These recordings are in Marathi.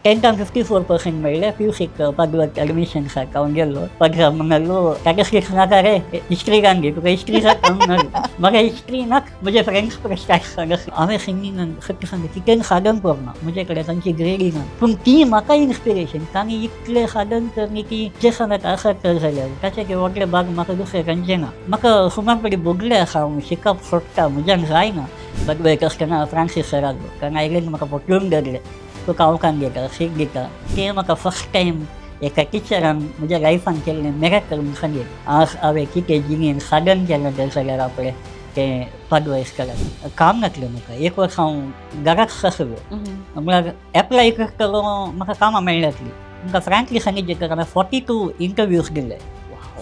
10th 54% मेळ्ळे PUCक पदवाक एडमिशनसाक हांव गेल्लो पदवा म्हणलो ताका स्किट्स नाका रे हिस्ट्री घाल गे तुका हिस्ट्री म्हाका हिस्ट्री नाक म्हजे फ्रेंड्स स्टार्ट सांगत हांवें सिंगिंगान सत्य सांगलें कितें साधन करना म्हजे कडेन तांची ग्रेडी ना पूण ती म्हाका इन्स्पिरेशन तांणी इतलें साधन करनी की जे सांगत आसात तर जाल्यार ताचे व्हडले भाग म्हाका दुसरे खंयचे ना म्हाका सुमार कडेन भोगले आसा हांव शिकप सोडटा म्हज्यान जायना पदवेक आसतना फ्रांसीस सर आसलो कारण आयलेन म्हाका पटवून धरले तुका कावकान घेता सीख घेता तें म्हाका फस्ट टायम एका टिचरान म्हज्या लायफान केल्लें मेरेकल म्हूण सांगलें आज हांवें कितें जिणेन साधन केलें तर जाल्यार आपलें तें पदवेस केलें काम नासलें म्हाका एक वर्स हांव घराक आसलो म्हळ्यार एप्लाय करतलो म्हाका कामां मेळनासलीं म्हाका फ्रँकली सांगितलें तर हांवें 42 इंटरव्यूज दिले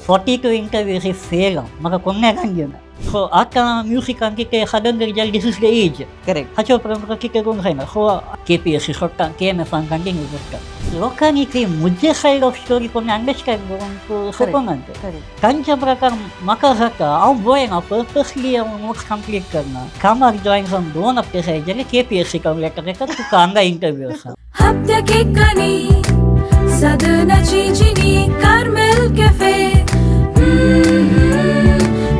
42 इंटरव्यूज ही फेल हांव म्हाका कोणाक घेवना सो आतां म्युजिकान कितें साधन करी जाल्यार this is the age correct हाचे उपरांत म्हाका कितें करूंक जायना सो KPSC सोडटा KMFान कंटिन्यू करता लोकांनी ती म्हजे सायड ऑफ स्टोरी कोणी अंडरस्टँड करूंक सोंपोंक ना तांच्या प्रकार म्हाका जाता हांव बोयना पर्पसली हांव नोट्स कंप्लीट करना कामाक जॉयन जावन 2 हप्ते जाय जाल्यार KPSC करूंक लेटर येता तुका हांगा इंटरव्यू आसा साधनाची जिणी कार्मेल कॅफे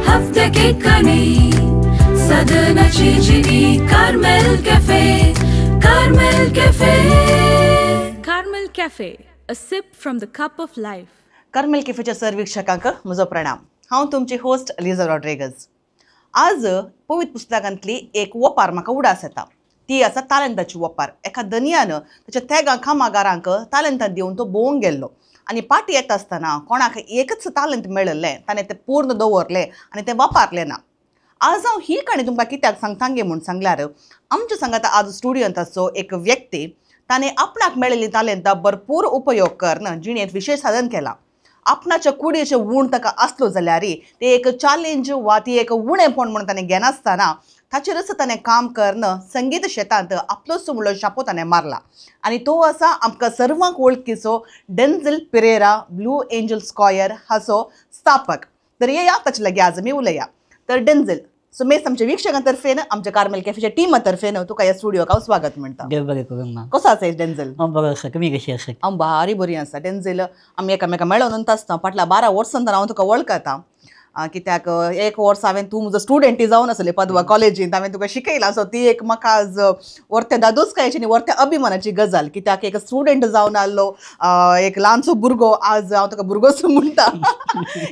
हफ्त्या केकांनी साधनाची जिणी Carmel cafe Carmel cafe a sip from the cup of life Carmel कॅफेच्या सर्वीक्षकांक म्हजो प्रणाम हांव तुमची होस्ट लिझा रॉड्रिगज आज पवित्र पुस्तकांतली एक वपार म्हाका उडास येता ती आसा तालंताची वपार एका दनयान ताच्या त्या कामागारांक तालंतां दिवन तो भोवूंक गेल्लो आनी पाटी येता आसतना कोणाक एकच तालंत मेळिल्लें ताणें तें पूर्ण दवरलें आनी तें वापरलें ना आज हांव ही काणी तुमकां कित्याक सांगता गे म्हूण सांगल्यार आमच्या सांगात आज स्टुडियोंत आसो एक व्यक्ती ताणें आपणाक मेळिल्ली तालंतां भरपूर उपयोग करन जिणेंत विशेष साधन केलां आपणाच्या कुडीचें उण ताका आसलो जाल्यारय ते एक चॅलेंज वा ती एक उणेपण म्हणून ताणें घेनासतना ताचेरच ताणें काम करन संगीत क्षेत्रांत आपलोच म्हणलो शापो ताणें मारला आनी तो आसा आमकां सर्वांक वळखीचो डेन्झल पेरेरा ब्लू एंजल्स कॉयर हाचो स्थापक तर येया ताचे लागीं आज आमी उलया तर डेन्झल सुमेश आमच्या विक्षकांतर्फेन आमच्या कार्मेल कॅफेच्या टिमातर्फेन तुका ह्या स्टुडियोक हांव स्वागत म्हणटा कसो आसा डेन्झल तुमी कशी आसा हांव बारी बरी आसा डेन्झल आमी एकामेका मेळोन आसता फाटल्या 12 वर्सां हांव तुका वळखता कित्याक एक वर्स हांवें तूं म्हजो स्टुडंटी जावन आसलें पदवा कॉलेजींत हांवें तुका शिकयलां सो ती एक म्हाका आज व्हरत्या दादोसकायेची आनी व्हरत्या अभिमानाची गजाल कित्याक एक स्टुडंट जावन आसलो एक ल्हानसो भुरगो आज हांव ताका भुरगोच म्हणटा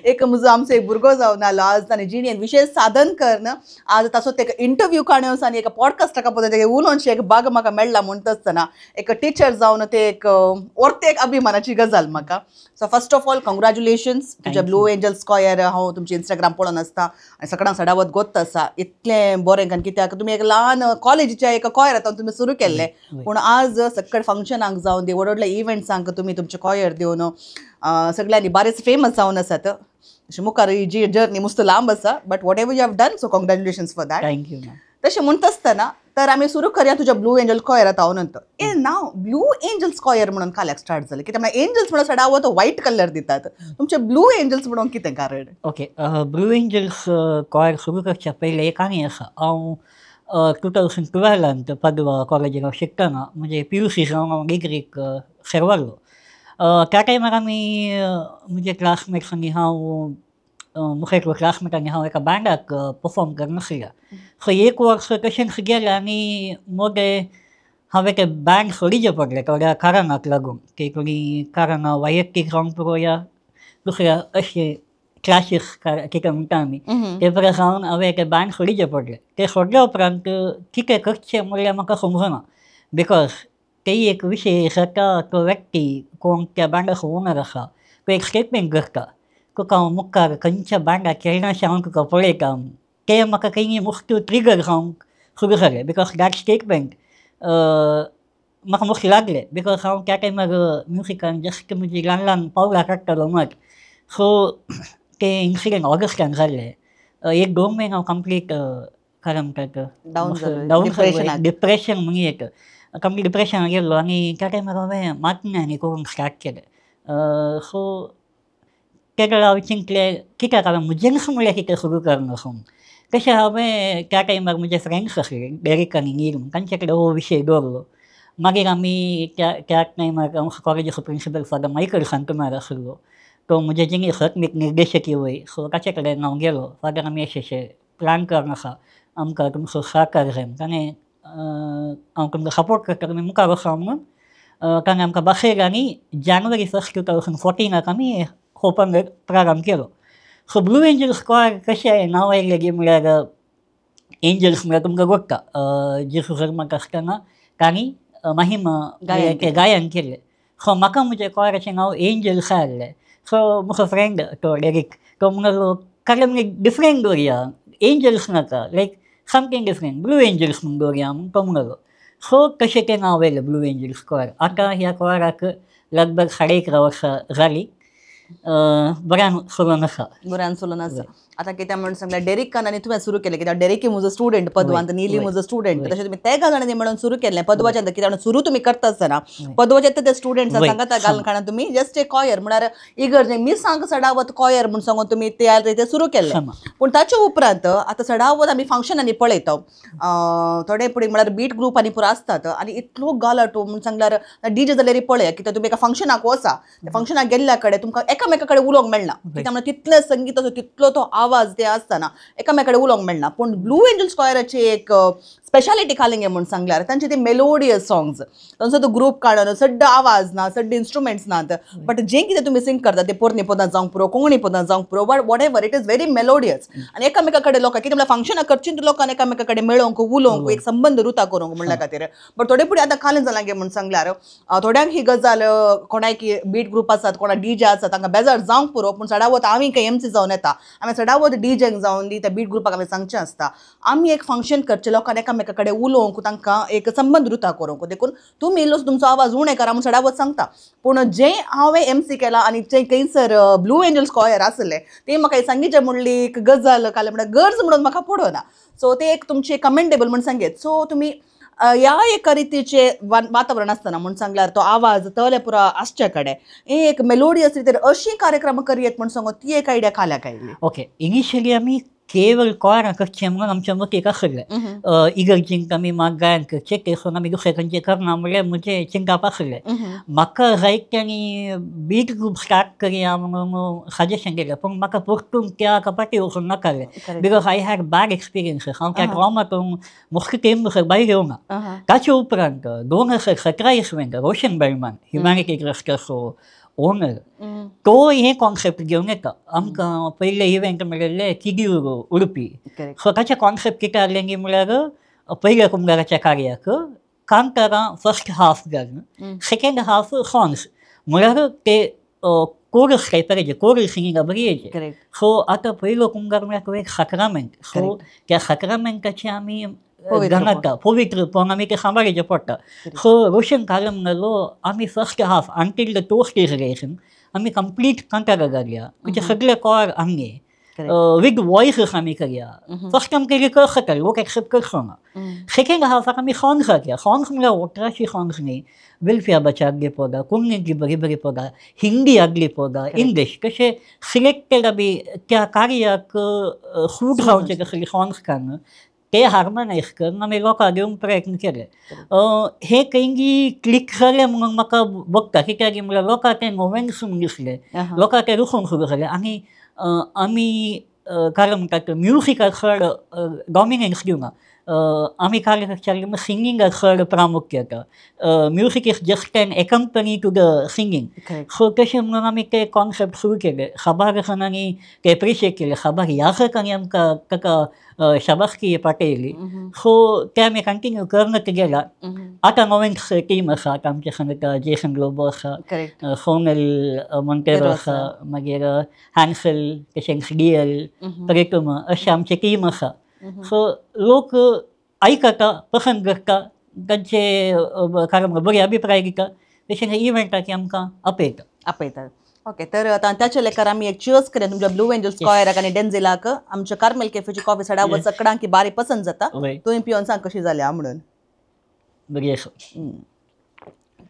एक म्हजो आमचो एक भुरगो जावन आसलो आज ताणें जिणेंत विशेष साधन करन आज ताचो तेका इंटरव्यू काडून आनी एक पॉडकास्टाका पळोवन तेका उलोवनशी एक भाग म्हाका मेळ्ळा म्हणटा आसतना एक टिचर जावन ते एक व्हरते एक अभिमानाची गजाल म्हाका so first of all congratulations तुज्या ब्लू एंजल्स कॉयर हांव तुमची इंस्टाग्राम पळोवन आसता आनी सकाळां सडावत गोत्त आसा इतलें बरें कारण कित्याक तुमी एक ल्हान कॉलेजीच्या एका कॉयरांतून तुमी सुरू केल्लें पूण आज सकयल फंक्शनाक जावन व्हड व्हडल्या इव्हेंट्सांक तुमी तुमचे कॉयर दिवन सगळ्यांनी बरेच फेमस जावन आसात अशें मुखार ही जी जर्नी मस्त लांब आसा but what ever you have done so congratulations for that thank you तशें म्हणटा आसतना तर आमी सुरू करया तुज्या ब्लू एंजल कॉयरांत हांव नंतर ए नांव ब्लू एंजल्स कॉयर म्हणून काल्याक स्टार्ट जालें कित्याक म्हळ्यार एंजल्स म्हणून सडावो तो व्हायट कलर दितात तुमचे ब्लू एंजल्स म्हणून कितें कारण ओके ब्लू एंजल्स कॉयर सुरू करच्या पयलीं एक आनी आसा हांव 2012 पदवा कॉलेजीन शिकतना म्हणजे PUC जावन हांव डिग्रीक सेरवारलो त्या टायमार आमी म्हजे क्लासमेट्सांनी हांव मुखेल क्लासमेटांनी हांव एका बँडाक परफॉर्म करनासलें सो एक वर्स तशेंच गेलें आनी मोदे हांवें तें बँड सोडिचें पडलें थोड्या कारणाक लागून की कोणी कारणां वैयक्तीक जावंक पुरो या दुसऱ्या अशें क्लासीस कितें म्हणटा आमी ते परस हांवें तें बँड सोडिचें पडलें तें सोडल्या उपरांत कितें करचें म्हणल्यार म्हाका समजना बिकॉज तेही एक विशय जाता तो व्यक्ती कोण त्या बँडाचो ओनर आसा तो एक स्टेटमेंट करता तुका हांव मुखार खंयच्या बँडाक खेळनाशें हांव तुका पळयता तें म्हाका खंय मस्त ट्रिगर जावंक सुरू जालें बिकॉज दॅट स्टेटमेंट म्हाका मस्त लागलें बिकॉज हांव त्या टायमार म्युजिकान जस्ट म्हणजे ल्हान ल्हान पावलां काडटालो मात सो तें इन्सिडंट ऑगस्टान जाल्लें 1-2 म्हयने हांव कंप्लीट काय म्हणटात डावन डिप्रेशन म्हणून एक कंप्लीट डिप्रेशनाक गेल्लो आनी त्या टायमार हांवें मातन्या आनी करूंक स्टार्ट केलें सो तेका हांवें चिंतलें कित्याक हांवें म्हजेंच म्हणल्यार कितें सुरू करनासून तशें हांवें त्या टायमार म्हजे फ्रेंड्स आसले डेरिक आनी नील तांचे कडेन हो विशय दवरलो मागीर आमी त्या टायमार कॉलेजीचो प्रिंसिपल फादर मायकल सांतकुमार आशिल्लो, तो म्हजे जिंगे एक निर्देशकी वय, सो ताचे कडेन हांव गेलो. फादर आमी अशें प्लॅन करून आसा, आमकां तुमचो सहकार जाय. ताणें हांव तुमकां सपोर्ट करता, तुमी मुखार वचा म्हणून ताणें आमकां बसयलें आनी जानेवारी 1, 2014 आमी ओपन प्रारंभ केलो. सो ब्लू एंजल्स कॉयर कशें नांव आयिल्लें गे म्हळ्यार एंजल्स म्हळ्यार तुमकां घडटा जेजू जल्माक आसतना तांणी महिमा तें गायन केल्लें. सो म्हाका म्हज्या कॉयराचें नांव एंजल्स आयिल्लें. सो म्हजो फ्रेंड तो डेरिक तो म्हणलो कारण डिफरंट दवरया, एंजल्स नाका, लायक समथींग डिफरंट, ब्लू एंजल्स म्हणून दवरया म्हणून तो म्हणलो. सो तशें तें नांव आयलें ब्लू एंजल्स कॉयर. आतां ह्या कॉयराक लगभग 11.5 वर्सां जालीं. बऱ्यान चलून आसा. बऱ्यान चलून आसा. आतां कित्याक म्हणून सांगल्यार डेरिक कानांनी तुवें सुरू केलें, कित्याक डेरिकी म्हजो स्टुडंट पदवांत, नीली म्हजो स्टुडंट, तशें तुमी तेगा जाणांनी म्हणून सुरू केल्लें पदवाच्यान. कित्याक सुरू तुमी करता आसतना पदवाचे ते स्टुडंट्स सांगाता घालना तुमी जस्ट ए कॉयर म्हळ्यार इगर्जे मिसांग सडावत कॉयर म्हूण सांगून तुमी ते सुरू केल्लें. पूण ताचे उपरांत आतां सडावत आमी फंक्शनांनी पळयता, थोडे फुडें म्हळ्यार बीट ग्रुपांनी पुरो आसतात आनी इतलो गालटो म्हूण सांगल्यार डीजे जाल्यार पळया, कित्याक तुमी एका फंक्शनाक वचा, त्या फंक्शनाक गेल्ल्या कडेन तुमकां एकामेका कडेन उलोवंक मेळना, कित्याक म्हळ्यार तितलें संगीताचो तितलो तो आवाज ते आसतना एकामेका कडेन उलोवंक मेळना. पूण ब्लू एंजल्स कॉयराची एक स्पेशालिटी खालिंगे म्हणून सांगल्यार तांचे ते मेलोडियस सॉंग्स, तांचो तो ग्रूप काडून सड्ड आवाज ना, सड्ड इन्स्ट्रुमेंट्स नात, बट जें कितें तुमी सिंग करता ते पोरणी पदां जावंक पुरो, कोंकणी पदां जावंक पुरो, but what ever it is very melodious. आनी एकामेका कडेन लोकांक कितें म्हळ्यार फंक्शनां करचीं लोकांक एकामेका कडेन मेळोवंक उलोवंक एक संबंद रुता करूंक म्हणल्या खातीर. बट थोडे फुडें आतां खालें जालां गे म्हणून सांगल्यार थोड्यांक ही गजाल कोणाक बीट ग्रूप आसात, कोणाक डीजे आसात, तांकां बेजार जावंक पुरो, पूण सडावत आमी खंय एमसी जावन येता, आमी सडावत डीजेंक जावन दी त्या बीट ग्रुपाक आमी सांगचें आसता, आमी एक फंक्शन करचें लोकांक एकामेका कडेन उलोवंक, तांकां एक संबंद रुता करूंक. देखून तुमी इल्लो तुमचो आवाज उणें करा म्हणून सडावत सांगता. पूण जें हांवें एमसी केलां आनी जें खंयसर ब्लू एंजल्स कॉयर आसलें तें म्हाका सांगीचे म्हणली एक गजाल काले म्हळ्यार गरज म्हणून म्हाका पडना. सो ते एक तुमचे कमेंडेबल म्हूण सांगेत. सो तुमी ह्या एका रितीचे वातावरण आसतना म्हूण सांगल्यार तो आवाज तले पुरो आसचे कडेन एक मेलोडियस रितीन अशी कार्यक्रम करयेत म्हूण सांगून ती एक आयडिया खाल्याक आयली. ओके, इनिशियली आमी केवळ कॉयरां करचें म्हणून आमच्या मतीक आसलें, इगर्जींक आमी म्हाका गायन करचें, तेसून आमी दुसरें खंयचें करना म्हणल्यार म्हजें चिंताप आसलें. म्हाका जायत्यांनी बीट ग्रूप स्टार्ट करया म्हणून सजेशन केलें, पूण म्हाका परतून त्या कपाटी वचून नाकालें, because I had bad experiences. हांव त्या ट्रॉमातून मुख्य टीम भायर येवंक. ताचे उपरांत 2017 इसवेंत रोशन बेळमान ह्युमॅनिटी ट्रस्टाचो ओनर तो हे कॉन्सेप्ट घेवन येता. आमकां पयले इव्हेंट मेळिल्ले किड्यूर उडपी. सो ताचे कॉन्सेप्ट कितें आहलें गी म्हळ्यार पयल्या कुंभाराच्या कार्याक कांतारां फर्स्ट हाफ घालून सेकेंड हाफ सॉंग्स म्हळ्यार ते कोरस टायपाचे कोरल सिंगिंगा बरी येचे. सो आतां पयलो कुंभार म्हळ्यार तो एक साक्रामेंट. सो त्या साक्रामेंटाचे आमी घालता पवित्रपण आमी ते सांबाळचें पडटा. सो रोशन कालम म्हणलो आमी first half until the toast is ration आमी कंप्लीट कांतारां घालया, म्हणजे सगळे कॉर आमगे विथ वॉयसस आमी करया. फर्स्ट आमकां रिकर्स जाता, लोक एक्सेप्ट करचो ना. सेकेंड हाफाक आमी सॉंग्स घातल्या. सॉंग्स म्हळ्यार ओटराची सॉंग्स न्ही, वेलफेअर बचागली पदां, कोंकणीतली बरी बरी पदां, हिंदी आगली पदां, इंग्लीश कशें सिलेक्टेड आमी त्या कार्याक सूट जावचे कसले सॉंग्स काडून ते हार्मनायज करून आमी लोकांक घेवंक प्रयत्न केले. हे खंयी क्लिक जालें म्हणून म्हाका बगता, कित्याक म्हळ्यार लोकांक तें नोवेंस म्हूण दिसलें, लोकांक तें रुखूंक सुरू जालें. आनी आमी कारण म्हणटात म्युजिकाक चड डॉमिनन्स दिवना. आमी कार्य करताले सिंगिंगाक चड प्रामुख्य येता. Music is just an accompany to the singing. So तशें म्हणून आमी ते कॉन्सेप्ट सुरू केले. खबार जाणांनी ते एप्रिशिएट केले. खबार यासकांनी आमकां ताका शाबासकी पाठयली. सो ते आमी कंटिन्यू करत गेला. आतां नवीन टीम आसा. आतां आमचे सांगता जेसन ग्लोबो आसा, सोनल मोंटेरो आसा, मागीर हॅन्सल, तशेंच डीएल प्रेतम अशें आमचे टीम आसा. सो लोक आयकता, पसंद करता, तांचे कारण बरे अभिप्राय दिता, तशें इव्हेंटाची आमकां आपयतात. ओके, तर आतां त्याचे लेकार आमी एक चियर्स करेन तुमच्या ब्लू एंजल्स कॉयराक आनी डेन्झेलाक. आमच्या कार्मेल कॅफेची कॉफी सडावत सगळ्यांक की बारी पसंद जाता. तुवें पिवन सांग कशी जाल्या म्हणून. बरी आसा.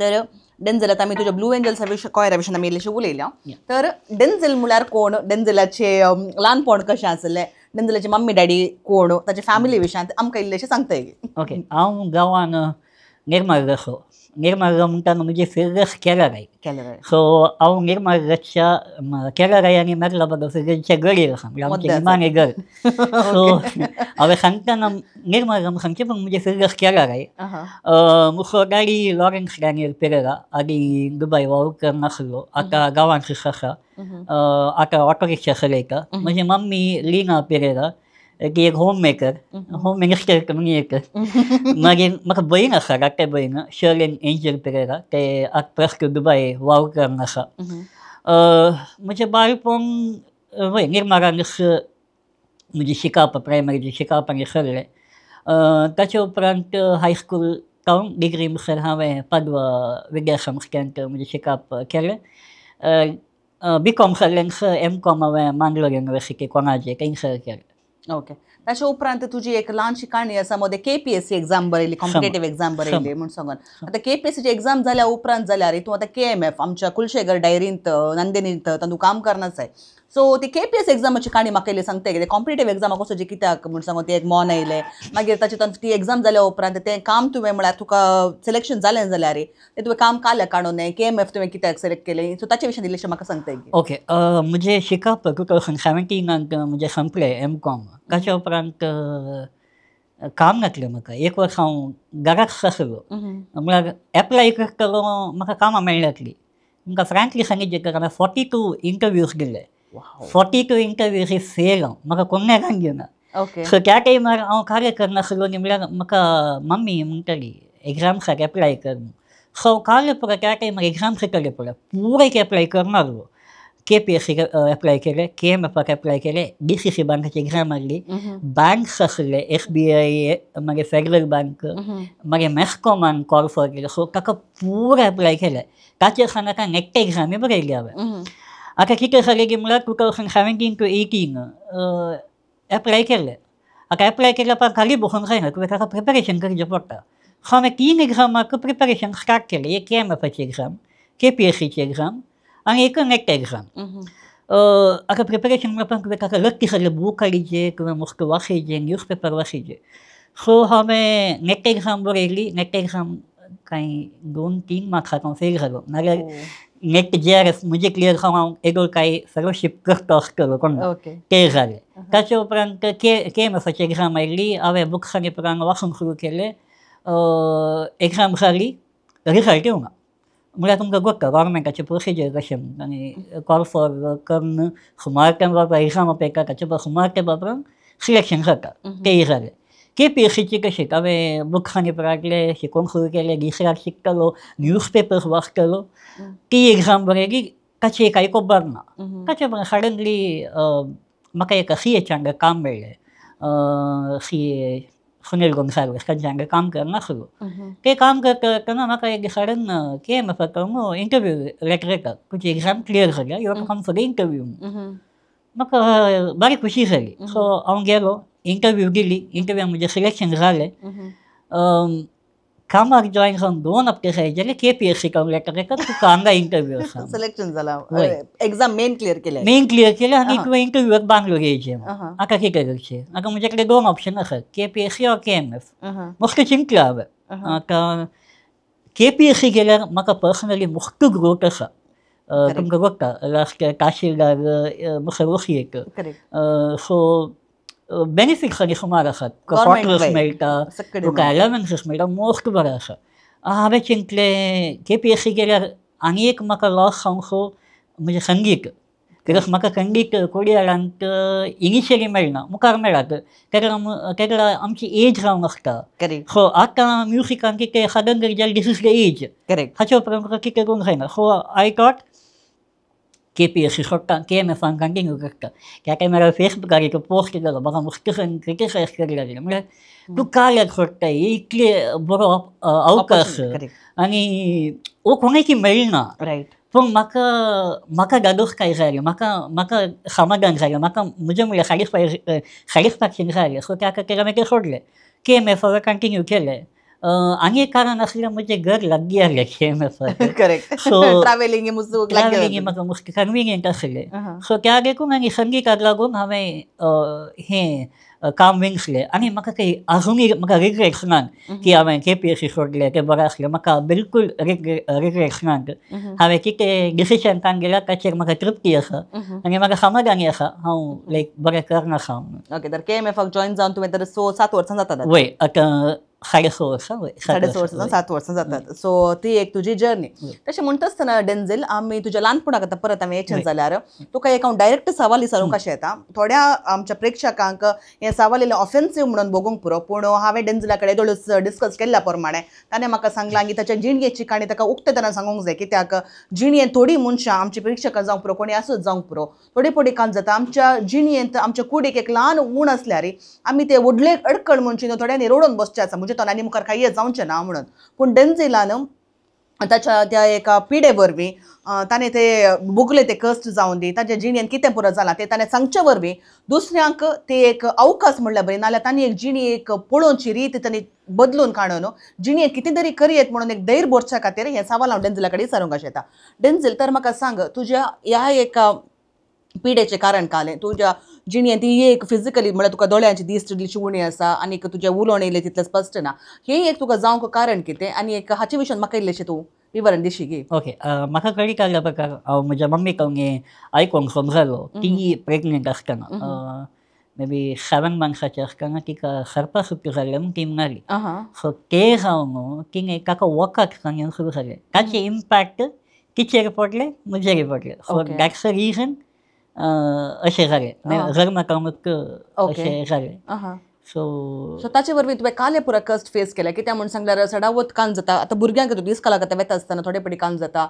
तर डेन्झेल आतां आमी तुज्या ब्लू एंजल्सा कॉयरा विशीं आमी इल्लेशें उलयल्या. तर डेन्झेल म्हळ्यार कोण, डेन्झेलाचें ल्हानपण कशें आसलें, डेन्झेलाची मम्मी डॅडी कोण, ताचे फॅमिली विशयांत आमकां इल्लेशें सांगता. ओके, हांव गांवान निर्माळ जालो. निर्माण म्हणटाना म्हणजे फिरगस केला काय केलेलं सो हांव निर्माणच्या केला काय आनी मागला बघा फिरगसच्या गडी आसा म्हणजे आमचें निमाणें घर सो हांवें सांगतना निर्माण सांगचें पण म्हणजे फिरगस केला काय मुखो डॅडी लॉरेन्स डॅनियल पेरेरा आदी दुबय वावूकर नासलो आतां गांवांत आसा आतां ऑटो रिक्षा चलयता म्हजी मम्मी लिना पेरेरा ती एक होम मेकर होम मिनिस्टर म्हणून एक मागीर म्हाका भयण आसा धाकटे भयण शर्लिन एंजल पेरेरा ते आतां प्रेस्ट दुबय वावूकर आसा म्हजें बाळपण वय निर्मारान म्हणजे शिकावप प्रायमरीचें शिकावप आनी सरलें ताचे उपरांत हायस्कूल जावन डिग्री मुखार हांवें पाडवा विद्या संस्थेंत म्हणजे शिकावप केलें BCom जाल्ल्यान M.Com हांवें मांगलोर युनिवर्सिटी कोणाजे थंयसर केलें ओके ताचे उपरांत तुजी एक ल्हानशी काणी आसा मदें KPSC एग्जाम बरयली कॉम्पिटेटीव एग्जाम बरयली म्हूण सांगून आतां KPSCची एग्जाम जाल्या उपरांत जाल्यार तूं आतां KMF आमच्या कुलशेखर डायरींत नंदिनींत तूं काम करनाच आहे सो ती KPSC एग्जामाची काणी म्हाका इल्ली सांगता कितें कॉम्पिटेटीव एग्जामाक कसो जे कित्याक म्हूण सांगून ती एक मोन आयलें मागीर ताचे ती एग्जाम जाल्या उपरांत तें काम तुवें म्हळ्यार तुका सिलेक्शन जालें जाल्यार तें तुवें काम काल्या काडून KMF तुवें कित्याक सिलेक्ट केलें सो ताचे विशीं इल्लेशें म्हाका सांगता ओके म्हणजे शिकप 2017 म्हणजे संपलें M.Com ताच्या उपरांत काम घातलें म्हाका एक वर्स हांव घराच आसलो म्हळ्यार एप्लाय करतलो म्हाका कामां मेळनासलीं तुमकां फ्रँकली सांगितलें हांवें 42 इंटरव्यूज दिले 42 इंटरव्यूज फेल हांव म्हाका कोणें घेवना सो त्या टायमार हांव कार्य करनासलो न्ही म्हळ्यार म्हाका मम्मी म्हणटाली एग्जाम्साक एप्लाय कर सो काडले पळय त्या टायमार एग्जाम्स केले पळय पुराय एप्लाय करनासलो KPSC एप्लाय केलें KMFाक एप्लाय केलें DCC बँकाची एग्जाम मारली बँक्स आसले SBI मागीर फेडरल बँक मागीर मॅस्कॉमान कॉल फॉर केलें सो ताका पुराय एप्लाय केलें ताचेर सांगता नेट एग्जामी बरयली हांवें आतां कितें जालें की म्हळ्यार 2017 to 18 एप्लाय केलें आतां एप्लाय केल्या उपरांत खाली बसून जायना तुवें ताका प्रिपेरेशन करचें पडटा सो हांवें 3 एग्जामाक प्रिपेरेशन स्टार्ट केलें एक KMFाची एग्जाम KPSCची एग्जाम आनी एक नेट एग्जाम आतां प्रिपेरेशन करपाक तुवें ताका लक्की जाल्लें बूक हाडिचें तुवें मस्त वाचयचें न्यूजपेपर वाचयचें सो हांवें नेट एग्जाम बरयली नेट एग्जाम कांय 2-3 मार्क्साक हांव फेल जालो नाजाल्यार नेट JRF म्हणजे क्लियर जावन हांव एगो कांय फेलोशीप करता आसतलो कोण तें जालें ताचे उपरांत KMFाची एग्जाम आयिल्ली हांवें बुक्स आनी पुराण वाचूंक सुरू केलें एग्जाम जाली रिजल्ट येवना म्हळ्यार तुमकां कोत्ता गव्हर्मेंटाचे प्रोसिजर कशें आनी कॉल फॉर करून सुमार टायम वापरून एग्जाम अपेक्षा ताचे सुमार टायम वापरून सिलेक्शन जाता तेंय जालें KPSCची कशें हांवें बुक्स आनी पुराटले शिकोवंक सुरू केलें दिसरात शिकतलो न्यूजपेपर्स वाचतलो ती एग्जाम बरयली ताची कांय खबर ना ताचे उपरांत सडनली म्हाका एका CA हांगा काम मेळ्ळें CA सुनील गोन्साल्वीस तांचे हांगा काम करनासलो तें काम करतना म्हाका एक सडन KMFाक इंटरव्यू लेटर येता तुजी एग्जाम क्लियर जाल्या you have to come for the interview म्हाका बरी खुशी जाली सो हांव गेलो इंटरव्यू दिली इंटरव्यूक म्हजें सिलेक्शन जालें कामाक जॉयन जावन 2 हप्ते जाय जाल्यार KPSC लेटर येता तुका हांगा इंटरव्यू आसा सिलेक्शन जाला एग्जाम मेन क्लियर केलें आनी तुवें इंटरव्यूक बांगलोर येवचें आतां कितें करचें आतां म्हजे कडेन 2 ऑप्शन आसात KPSC और KMF मस्त चिंतलें हांवें आतां KPSC गेल्यार म्हाका पर्सनली मस्त ग्रोथ आसा तुमकां कोत्ता लास्ट तहसीलदार मुखार वसीक सो बेनिफिट्स आनी सुमार आसात क्वार्टर्स मेळटा तुका एलवन्सीस मेळटा मोस्ट बरें आसा हांवें चिंतलें KPSC गेल्यार आनी एक म्हाका लॉस जावंक सो म्हणजे संगीत कित्याक म्हाका संगीत कोडयाळांत इनिशियली मेळना मुखार मेळत तेका आमची एज जावंक आसता सो आतां म्युजिकान कितें सादन करी जाल्यार दीस इज द एज हाचे उपरांत म्हाका कितें करूंक जायना सो आय थॉट KPSC सोडटा KMFान कंटिन्यू करता त्या टायमार फेसबुकार एक पोस्ट केलो म्हाका मस्तशें क्रिटिसायज केलें म्हळ्यार तूं काल्याक सोडटा इतले बरो अवकाश आनी कोणाकी मेळना पूण म्हाका दादोस काय जालें म्हाका समाधान जालें म्हाका म्हजें म्हळ्यार सॅटिस्फॅक्शन जालें सो त्या खातीर हांवें तें सोडलें KMF हांवें कंटिन्यू केलें आनी एक कारण आसलें म्हजें घर लागीं आसलें KMF करेक्ट सो ट्रॅव्हलिंग मुजूक ट्रॅव्हलिंग म्हाका मस्त कन्विनियंट आसलें सो त्या देखून आनी संगीताक लागून हांवें हें काम विंगसलें आनी म्हाका ते आजुनूय म्हाका रिग्रेट्स नात की हांवें KPSC सोडलें तें बरें आसलें म्हाका बिलकूल रिग्रेट्स नात हांवें कितें डिसिशन घेतला ताचेर म्हाका तृप्ती आसा आनी म्हाका समाधानी आसा हांव लायक बरें करना आसा म्हणून ओके तर KMF जॉईन जावन तुवें तर 7 वर्सां जातात वय आतां 6.5 वर्सां वय 6.5 वर्सां 7 वर्सां जातात सो ती एक तुजी जर्नी तशें म्हणटा आसतना डेंझेल आमी तुज्या ल्हानपणाक आतां परत हांवें येचन जाल्यार तुका एक हांव डायरेक्ट सवाल विचारूंक कशें येता थोड्या आमच्या प्रेक्षकांक हे सवाल इल्ले ऑफेन्सीव म्हणून बगूंक पुरो पूण हांवें डेंझेला कडेन थोडोस डिस्कस केल्ल्या प्रमाणे ताणें म्हाका सांगलां की ताच्या जिणगेची काणी ताका उक्तेपणान सांगूंक जाय कित्याक जिणयेंत थोडीं मनशां आमची प्रेक्षकां जावं पुरो कोणी आसूच जावंक पुरो थोडी पडी कान जाता आमच्या जिणयेंत आमच्या कुडीक एक ल्हान उण आसल्यार आमी ते व्हडले अडकण म्हणची न्हू थोड्यांनी रडोवन बसचें आसा म्हणजे तोंडांनी मुखार काही जावचें ना म्हणून पूण डेंझेलान ताच्या त्या एका पिडे वरवीं ताणें ते भोगले ते कश्ट जावन दी ताच्या जिणयेंत कितें पुरो जालां तें ताणें सांगचे वरवीं दुसऱ्यांक ते एक अवकाश म्हणल्यार बरें नाल्यार तांणी एक जिणी एक पळोवची रीत तांणी बदलून काडून जिणयेंत कितें तरी करयेत म्हणून एक धैर्य भरच्या खातीर हें सवाल हांव डेंझेला कडेन विचारूंक अशें येता डेंझेल तर म्हाका सांग तुज्या ह्या एका पिडेचें कारण कालें तुज्या जिणयेंत ती एक फिजिकली म्हळ्यार तुका दोळ्यांची दिश्टी उणी आसा आनी तुजें उलोवण येयलें तितलें स्पश्ट ना हें एक तुका जावंक कारण कितें आनी एक हाचे विशयान म्हाका इल्लेशें तूं विवरण दिशी घे ओके म्हाका कळ्ळी काडल्या प्रकार हांव म्हज्या मम्मीक हें आयकोंक समजलो ती प्रेग्नंट आसतना मे बी 7 मंथ्साचें आसतना तिका सर्पा सुट्टी जाल्लें म्हूण ती म्हणली सो ते जावन तिणें ताका वखद सांगून सुरू जालें ताचें इम्पॅक्ट तिचेर पडलें म्हजेर पडलें सो दॅट्स अ रिजन अशें जालें जल्माक अशें जालें सो ताचे वरवीं तुवें काले पुरो कश्ट फेस केले कित्याक म्हूण सांगल्यार सडावत कान जाता आतां भुरग्यांक तूं दीस कालाक आतां वेता आसतना थोडे पडी कान जाता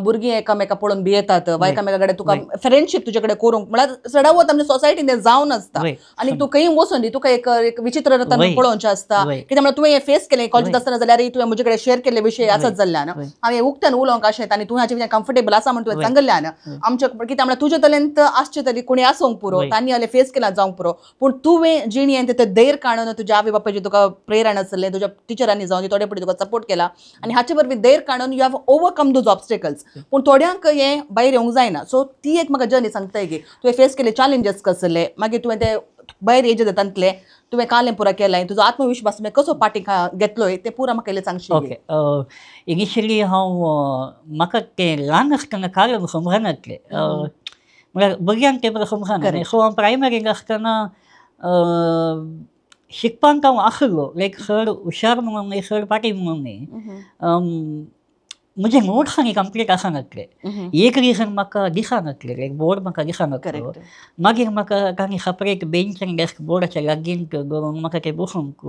भुरगीं एकामेका पळोवन भियेतात वा एकामेका कडेन तुका फ्रेंडशीप तुजे कडेन करूंक म्हळ्यार सडावत आमच्या सोसायटीन तें जावन आसता आनी तूं खंय वचून दी तुका एक विचित्र रतान पळोवचें आसता कित्याक म्हळ्यार तुवें हें फेस केलें कॉलेजींत आसतना जाल्यार तुवें म्हजे कडेन शेअर केल्ले विशय आसत जाल्ल्यान हांवें उक्त्यान उलोवंक अशें आनी तुवें हाचे विशयान कम्फर्टेबल आसा म्हूण तुवें सांगल्यान आमच्या कित्याक म्हळ्यार तुजे तलेंत आसचे तरी कोणी आसूंक पुरो तांणी जाल्यार फेस केला जावंक पुरो पूण तुवें जिणयेंत तें धैर्य काडून तुज्या आवय बापायची तुका प्रेरणा आसलें तुज्या टिचरांनी जावन दी थोडे पडी तुका सपोर्ट केला आनी हाचे वरवीं धैर्य काडून you have overcome those obstacles पूण थोड्यांक हें भायर येवंक जायना सो ती एक म्हाका जर्नी सांगताय की तुवें फेस केले चॅलेंजीस कसले मागीर तुवें ते भायर येजे जातांतले तुवें कालें पुरो केलें तुजो आत्मविश्वास तुवें कसो पाटीक घेतलोय तें पुरो म्हाका इल्लें सांगशी ओके इनिशियली हांव म्हाका तें ल्हान आसतना कालें समजनासलें म्हळ्यार भुरग्यांक तें बरें समजना सो हांव प्रायमरीक आसतना शिकपाक हांव आसलो लायक चड हुशार म्हणून न्ही चड पाटी म्हणून न्ही म्हजे नोट्स आनी कंप्लीट आसनासले एक रिजन म्हाका दिसनासलें लायक बोर्ड म्हाका दिसनासलो मागीर म्हाका तांणी सपरेट बेंच आनी डेस्क बोर्डाच्या लागीं दवरून म्हाका ते बसूंक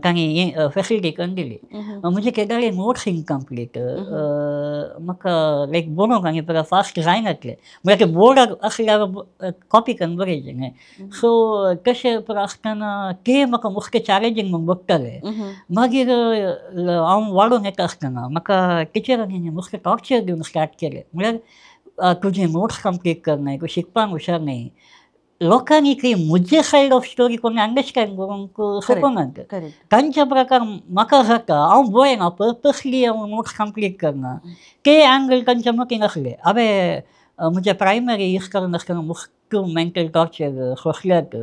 तांणी फेसिलिटी करून दिली म्हणजे केदाळे नोट्स इनकम्प्लीट म्हाका लायक बरोवंक आनी परत फास्ट जायनासलें म्हळ्यार ते बोर्डाक आसल्यार कॉपी करून बरयचें न्हय सो तशें पुरो आसतना ते म्हाका मस्त चॅलेंजींग म्हूण बगतालें मागीर हांव वाडून येता आसतना म्हाका टिचरांनी मस्त टॉर्चर दिवन स्टार्ट केलें म्हळ्यार तुजें नोट्स कंप्लीट करनाय तूं शिकपाक हुशार न्हय लोकांनी ती म्हजे सायड ऑफ स्टोरी कोणी अंडरस्टँड करूंक सोंपनात तांच्या प्रकार म्हाका जाता हांव बरयना पर्पसली हांव नोट्स कंप्लीट करना ते एंगल तांच्या मतीन आसले हांवें म्हजे प्रायमरी यूज करनासतना मस्त मेंटल टॉर्चर सोंसल्यात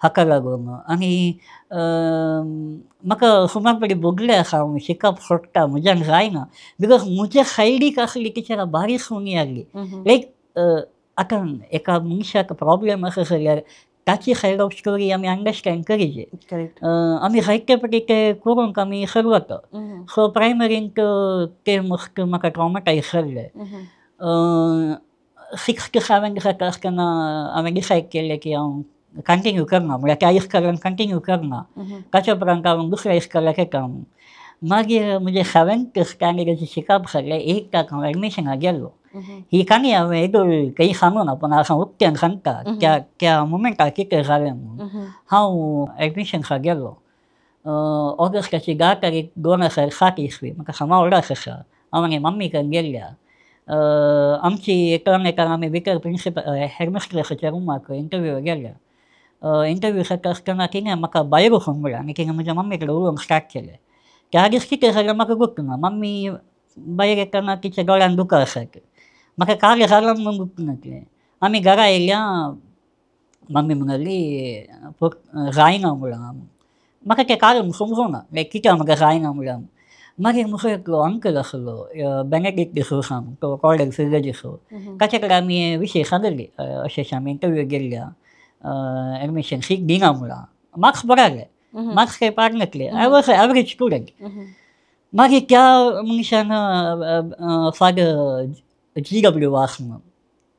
हाका लागून आनी म्हाका सुमार पडी भोगले आसा हांव शिकप सोडटा म्हज्यान जायना बिकॉज म्हज्या सायडीक आसली टिचरां बारीक सुणी आसली लायक आतां एका मनशाक प्रॉब्लेम आसा जाल्यार ताची सायड ऑफ स्टोरी आमी अंडरस्टँड करीचे आमी जायते फावटी ते करूंक आमी सरवता सो प्रायमरींत ते मस्त म्हाका ट्रॉमाटायज जाल्ले 6th to 7th जाता आसतना हांवें डिसायड केल्लें की हांव कंटिन्यू करना म्हळ्यार त्या इस्कॉलान कंटिन्यू करना ताच्या उपरांत हांव दुसऱ्या इस्कॉलाक येता मागीर म्हजें 7th स्टँडर्डाचें शिकप जाल्लें 8th हांव एडमिशनाक गेल्लो ही काणी हांवें येदोळ काही सांगूं ना पूण हांव उक्त्यान सांगता त्या मुमेंटार कितें जालें म्हणून हांव एडमिशनाक गेल्लो ऑगस्टाची 10 तारीख 2007 इसवी म्हाका सांबाळडास आसा हांव आनी मम्मी कडेन गेल्ल्या आमची एकामेकांक आमी भितर प्रिंसिपल हेडमिस्ट्रेसाच्या रुमाक इंटरव्यूवर गेल्ल्या इंटरव्यू जाता आसतना तिणें म्हाका भायर वचूंक म्हणलें आनी तिणें म्हज्या मम्मी कडेन उलोवंक स्टार्ट केलें त्या दीस कितें जालें म्हाका गुर्तना मम्मी भायर येतना तिच्या दोळ्यान दुकां आसात म्हाका काल जालां म्हणून गुर्तनातलें आमी घरा येयल्या मम्मी म्हणली जायना म्हणून म्हाका तें कारण समजूना लायक कित्याक म्हाका जायना म्हणून मागीर म्हजो एकलो अंकल आसलो बेनेडिक्ट डिसोसा तो कॉलेज फिल्ड डिसो ताचे कडेन आमी हे विशय सांगले अशें आमी इंटरव्यू गेल्ल्या एडमिशन सीट दिना म्हणून मार्क्स बरे आहले मार्क्स काही पाड नासले आय वॉज एवरेज स्टुडंट मागीर त्या मनशान फादर GW वास म्हणून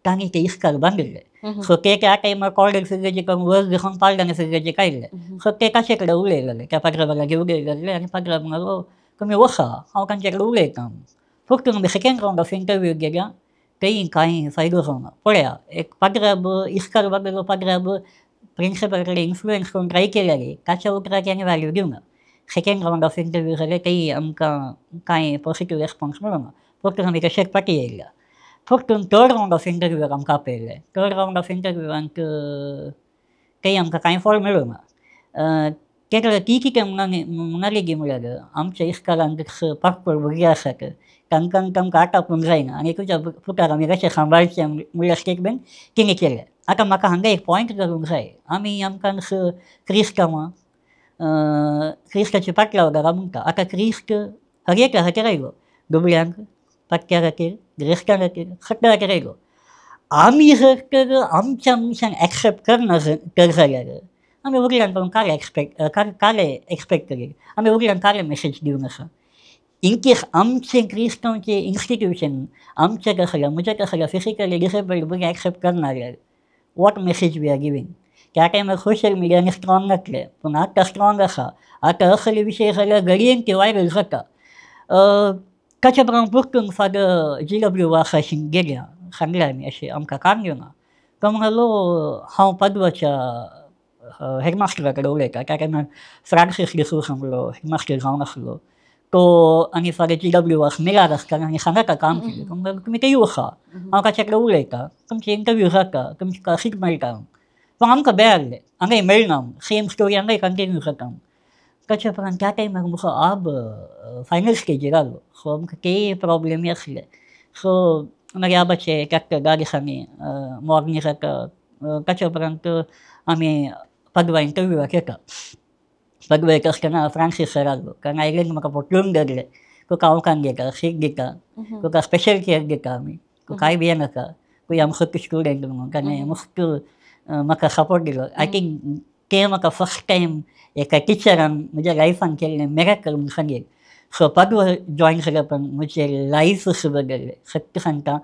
तांणी ते इस्काल बांदिल्ले सो ते त्या टायमार कॉलेज फिल्डाचे वर्स घेवन पालडांनी फिल्डाचे काडले सो ते ताचे कडेन उलयलेले त्या पात्रां लागीं उलयलेले आनी पात्रां म्हणलो तुमी वसा हांव तांचे कडेन उलयतां फक्त आमी सेकेंड रावंड ऑफ इंटरव्यू गेल्या तेय कांय फायदो जावना पळया एक पात्राब इस्काल बांदिल्लो पात्राब प्रिंसिपल कडेन इन्फ्लुएन्स करून ट्राय केलेली ताच्या उतराक आनी वॅल्यू दिवना सेकेंड रावंड ऑफ इंटरव्यू जाले तेय आमकां कांय पॉजिटीव रेस्पॉन्स मेळना फक्त आमी तशेंच पाटी येयल्या फक्त थर्ड रावंड ऑफ इंटरव्यूक आमकां आपयले थर्ड रावंड ऑफ इंटरव्यूवांक तेय आमकां कांय फळ मेळूना तेका ती कितें म्हणली गी म्हळ्यार आमच्या इस्कालांक पाकपड भुरगीं आसात तांकां आटापूंक जायना आनी तुज्या पुताक आमी कशें सांबाळचें म्हणल्यार स्टेटमेंट तिणें केलें आतां म्हाका हांगा एक पॉयंट घालूंक जाय आमी आमकां क्रिस्तांवां क्रिस्ताची पाटलाव घरा म्हणटा आतां क्रिस्त हर एका खातीर आयलो दुबळ्यांक पत्त्या खातीर गिरेस्तां खातीर सगळ्या खातीर आयलो आमी जर तर आमच्या मनशांक एक्सेप्ट करना तर जाल्यार आमी वगल्यान पळोवन काले एक्सपेक्ट करी आमी वगल्यान काले मेसेज दिवंक आसा इन केस आमचें क्रिस्तांवचें इन्स्टिट्यूशन आमच्या कसल्या म्हज्या कसल्या फिजिकली डिसेबल्ड भुरग्यांक एक्सेप्ट करना जाल्यार what message we are giving त्या टायमार सोशल मिडियानी स्ट्रॉंग नासले पूण आतां स्ट्रॉंग आसा आतां असले विशय जाल्यार घडयेन ते वायरल जाता ताच्या प्रमाण पुरतून फादर GW वासाशीं गेल्या सांगलें आमी अशें आमकां काम घेवना तो म्हणलो हांव पादवाच्या हेडमास्टरा कडेन उलयता त्या टायमार फ्रांसीस डिसोसा म्हणलो हेडमास्टर जावन आसलो तो आनी फादर GW वास मेळ्ळार आसतना आनी सांगाता काम केलें तो म्हणलो तुमी ते वसा हांव ताचे कडेन उलयतां तुमचे इंटरव्यू जाता तुमकां सीट मेळटा पूण आमकां बेळारलें हांगाय मेळना सेम स्टोरी हांगाय कंटिन्यू जाता ताच्या उपरांत त्या टायमार म्हजो आब फायनल स्टेजीर आसलो सो आमकां ते प्रॉब्लेमी आसले सो मागीर आबाचे त्या 10 दिसांनी मॉर्निंग जाता ताच्या उपरांत आमी पादवा इंटरव्यूवाक येता पादवा येता आसतना फ्रांसीस सर आसलो कारण आयलें म्हाका पोटलून धरलें तुका हांव काम घेता सीट दिता तुका स्पेशल केअर दिता आमी तूं कांय भिये नाका तूं आमचो स्टुडंट म्हणून ताणें मस्त म्हाका सपोर्ट दिलो आय थिंक तें म्हाका फस्ट टायम एका टिचरान म्हज्या लायफान केल्लें मेरेकल म्हणून सांगेल सो पादवा जॉयन जाल्या पण म्हजें लायफ बदल्लें सत्य सांगता